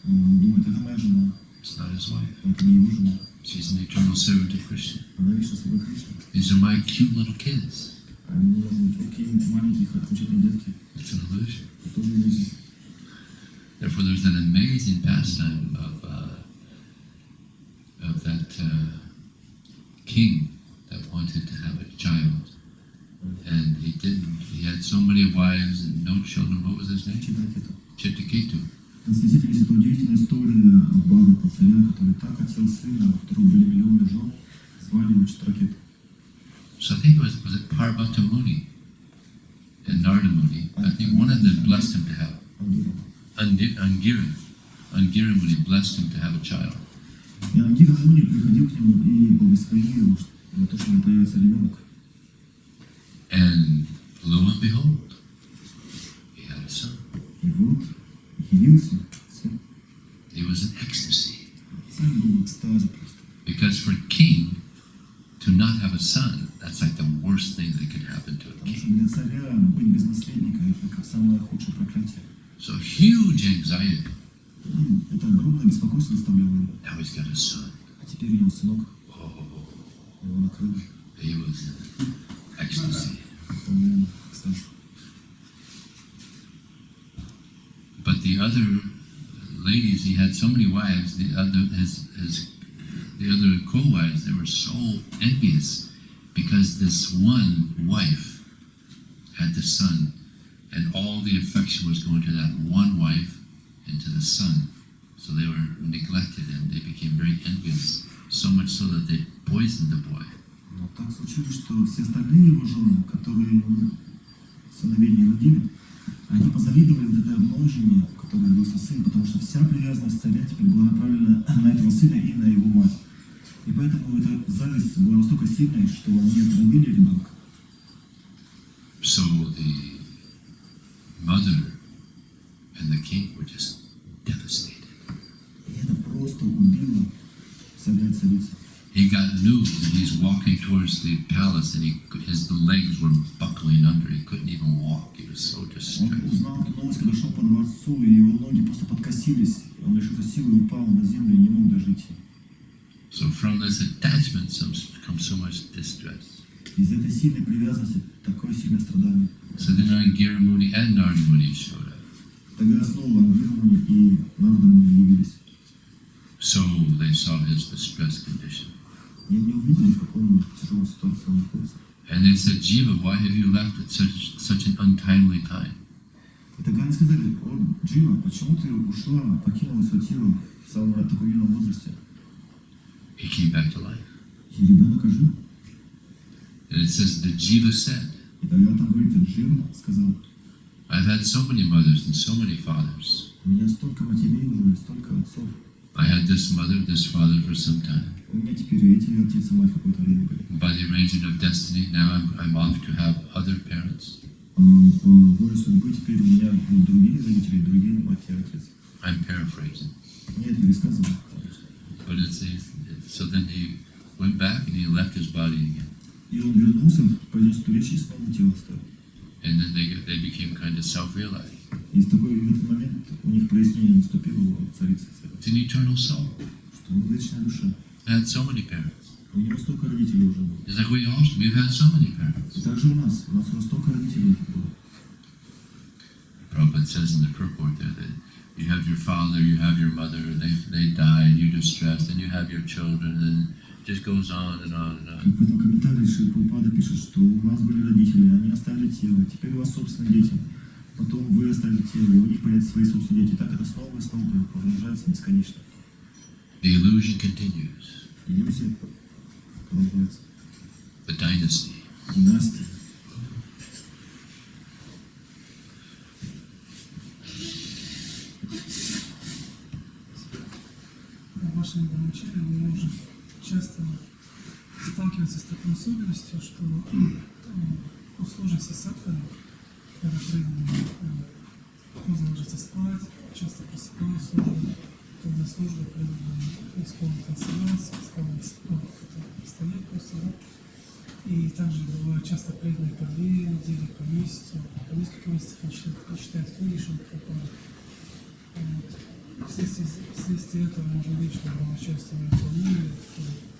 Он думает, это моя жена, It's not his wife. это не его жена. She's an eternal servant of Krishna. Она вечно слуга Кришны. These are my cute little kids. Они могут быть такие маленькие, замечательные детки. It's an illusion. Это тоже иллюзия. Therefore, there's an amazing pastime of that king that wanted to have a child, and he didn't. He had so many wives and no children. What was his name? Chittaketu. Свидетельствует удивительная история Бхагавата царя, который так хотел сына, у которого были миллионы жен, звали его Читракету. So I think was it Parvata Muni and Narada Muni? I think one of them blessed him to have Angira Muni blessed him to have a child. И Ангира Муни приходил к нему и благословил его на то, что у него появится ребенок. And lo and behold, he had a son. И вот явился сын. He was in ecstasy. Царь был в экстазе просто. Because for a king to not have a son, that's like the worst thing that could happen to a Потому что king. для царя быть без наследника это как самое худшее проклятие. So huge anxiety. Это огромное беспокойство заставляло его. Now he's got a son. А теперь у него сынок, Oh, его накрыло. he was in ecstasy. Он был в экстазе. But the other ladies, he had so many wives. The other co-wives, they were so envious because this one wife had the son, and all the affection was going to that one wife and to the son. So they were neglected, and they became very envious. So much so that they poisoned the boy. Но так случилось, что все остальные его жены, которые сыновей не родили, они позавидовали вот этой одной жене, у которой родился сын, потому что вся привязанность царя теперь была направлена на этого сына и на его мать. И поэтому эта зависть была настолько сильной, что они отравили ребенка. So the mother and the king were just devastated. И это просто убило царя и царицу. He got news that he's walking towards the palace, and his legs were buckling under. He couldn't even walk. He was so Он distressed. узнал эту новость, когда шел по дворцу, и его ноги просто подкосились. Он лишился силы, упал на землю и не мог даже идти. So from this attachment comes so much distress. Из этой сильной привязанности такое сильное страдание. So then Angira Muni and Narada Muni showed up. Тогда снова Ангирмани и Нардамани явились. So they saw his distressed condition. И они увидели, в какой тяжелой ситуации он находится. And they said, Jiva, why have you left at such an untimely time? И тогда они сказали: о, Джива, почему ты ушла, покинула свое тело в самом таком юном возрасте? He came back to life. И ребенок ожил. And it says, the Jiva said, И тогда там говорится, Джива сказал: I've had so many mothers and so many fathers. у меня столько матерей уже, столько отцов. I had this mother, this father for some time. У меня теперь эти отец и мать какое-то время были. By the arrangement of destiny, now I'm off to have other parents. По воле судьбы теперь у меня будут другие родители, другие мать и отец. I'm paraphrasing. Я это пересказываю, конечно. But so then he went back and he left his body again. И он вернулся, произнес эту речь и снова тело оставил. And then they became kind of self-realized. И в этот момент у них прояснение наступило у царицы. It's an eternal soul. Что он вечная душа. I had so many parents. У него столько родителей уже было. It's like we've had so many parents. И также у нас уже столько родителей было. Prabhupada says in the purport there that you have your father, you have your mother, they die, and you're distressed, and you have your children, and it just goes on and on and on. И в этом комментарии Прабхупада пишет, что у вас были родители, они оставили тело, теперь у вас собственные дети. Потом вы оставили тело, у них появятся свои собственные дети. Так это снова и снова продолжается бесконечно. The illusion continues. Иллюзия продолжается. The dynasty. Династия. В вашем Брахмачарье мы можем часто сталкиваться с такой особенностью, что у сложности садханы, когда поздно ложится спать, часто просыпаются сложно, когда сложно склонны танцевать, склонны стоять просто, да? И также бывают часто преданные по 2 недели, по месяцу, по несколько месяцев не читают книги Шилы-Прабхупады. Вследствие этого можно видеть, что Брахмачарьи становятся умными,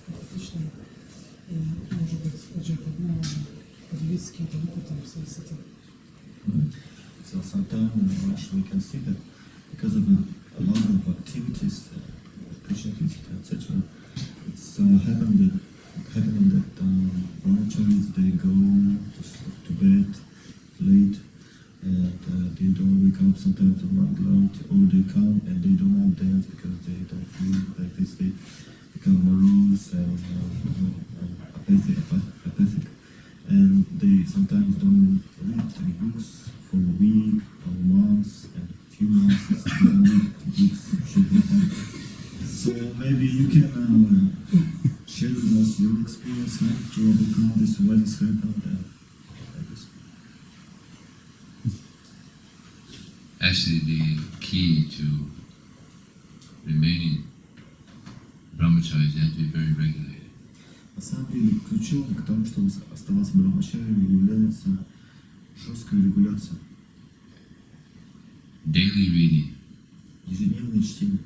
апатичными, и, может быть, Джай-Прабху можно поделиться каким-то опытом в связи с этим. So sometimes we can see that because of a lot of activities, preaching, etc., it's happening that brahmacharis, they go to bed late and they don't wake up sometimes at Mangala, or they come and they don't want to dance because they don't feel like this. They become morose and apathic. And they sometimes don't read any books for a week or months and a few months. They don't read books should be happen. So maybe you can share with us your experience to overcome this, why this happened, like this. Actually, the key to remaining brahmachari is you have to be very regulated. На самом деле, ключом к тому, чтобы оставаться брахмачарьей, является жесткая регуляция. Daily reading. Ежедневное чтение.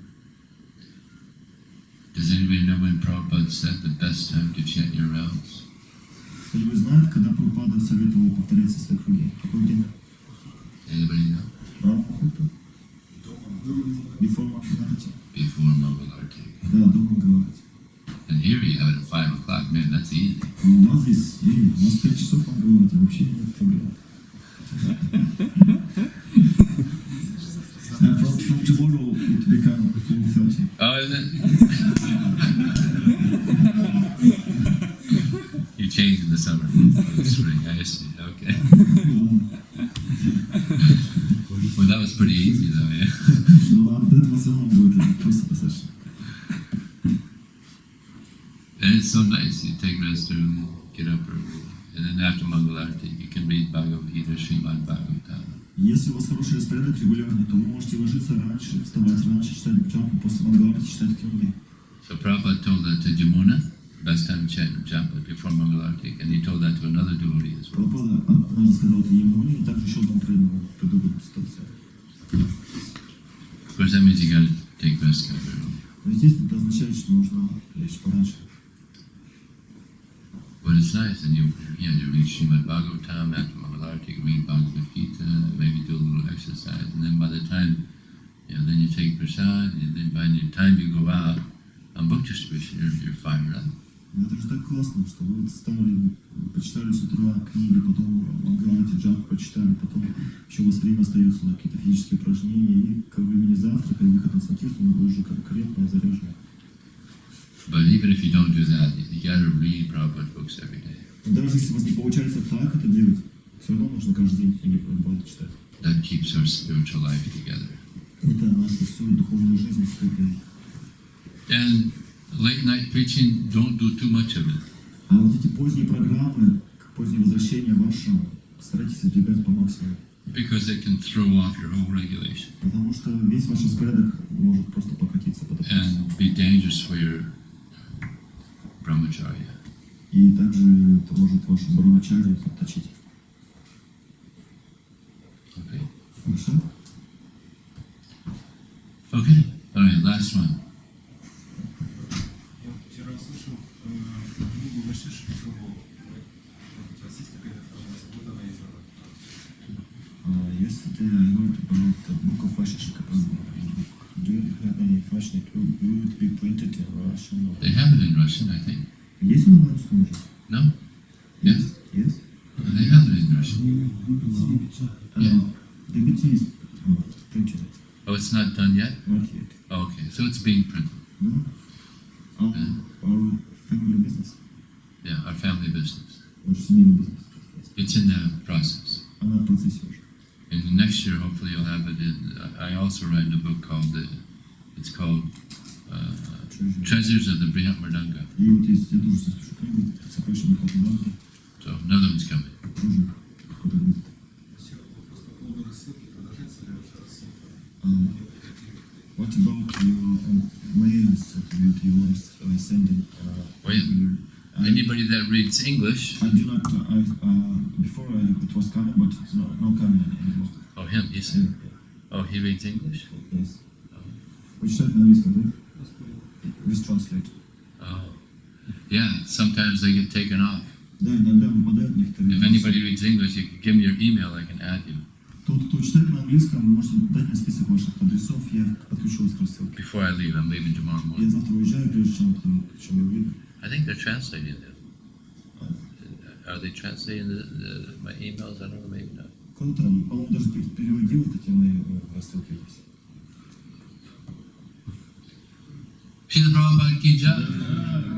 Does anybody know when Prabhupada said the best time to chant your rounds? Кто-нибудь знает, когда Прабхупада советовал повторять все свои круги? Какой день? Anybody know? Брамахута? Before Mangalarti. Before Mangalarti. Да, до Мангаларти. And here you have it at 5 o'clock. Man, that's easy. У нас здесь, у нас 5 часов Мангаларти, вообще нет проблем. And from tomorrow it becomes 4:30. Oh, is it? You changed in the summer, the spring. I see. Okay. Well, that was pretty easy, though, yeah. Ну, от этого самого будет просто достаточно. And it's so nice. You take rest room, get up early, and then after Mangalarti, you can read Bhagavad Gita, Srimad Bhagavatam. Если у вас хороший распорядок регулярный, то вы можете ложиться раньше, вставать раньше, читать джапу, после Мангаларти читать книги. So Prabhupada told that to Jamuna, best time to chant japa before Mangalarti, and he told that to another devotee as well. Прабхупада однажды сказал это Ямуне, и также еще одному преданному при другой ситуации. Of course, that means you got to take rest kind of early. Но естественно, это означает, что нужно лечь пораньше. But it's nice, and you read Srimad Bhagavatam after Mahaprabhu, read Bhagavad Gita, maybe do a little exercise, and then by the time, then you take prasad, and then by the time you go out on book distribution, you're fired up. Это же так классно, что вы вот стали, почитали с утра книги, потом Ангалати, Джап прочитали, потом еще у вас время остается на какие-то физические упражнения, и ко времени завтрака и выхода на Санкиртану вы уже конкретно заряжены. But even if you don't do that, you got to read Prabhupada books every day. Даже если у вас не получается так это делать, все равно нужно каждый день книги Прабхупады читать. That keeps our spiritual life together. Это нашу всю духовную жизнь скрепляет. And late night preaching, don't do too much of it. А вот эти поздние программы, поздние возвращения ваши, старайтесь избегать по максимуму. Because it can throw off your whole regulation Потому что весь ваш распорядок может просто покатиться под откос. and be dangerous for your brahmacharya. И также это может вашу брахмачарью подточить. Okay? Хорошо? Okay. All right, last one. Я вчера услышал книгу «Наши», у вас есть какая-то информация? Вот она из Yesterday I heard about the book of Vashishika Prabhu. Do you have any information? Will it be printed in Russian? They have it in Russian, I think. Есть он на русском уже? No? Yes? Yes? They have it in Russian. Yeah. The BT is printed. Oh, it's not done yet? Not yet. Oh, okay, so it's being printed. No? Our family business. Yeah, our family business. Наш семейный бизнес. It's in the process. Она в процессе уже. And the next year, hopefully, you'll have it in. I also read a book called it's called Treasures of the Brihat Mridanga. И вот есть, я тоже сейчас пишу книгу «Сокровища Махапрабху». So another one's coming. Тоже скоро будет. вопрос по поводу рассылки. Продолжается ли ваша рассылка? What about your mails that you are sending? Wait. Anybody that reads English, I do not. Before it was coming, but it's not coming anymore. oh, him, he said, oh, he reads English? Yes. Вы читаете на английском, да? Please translate. Oh, yeah, sometimes they get taken off. Да, иногда выпадают некоторые. If anybody reads English, you can give me your email, I can add you. Тот, кто читает на английском, можете дать мне список ваших адресов, я подключу вас к рассылке. Before I leave, I'm leaving tomorrow Я morning. завтра уезжаю, прежде чем я выйду. I think they're translating it. Are they translating my emails? I don't know, maybe not. Кто-то там, по-моему, даже переводил вот эти мои рассылки здесь. Shri Prabhupada ki jai.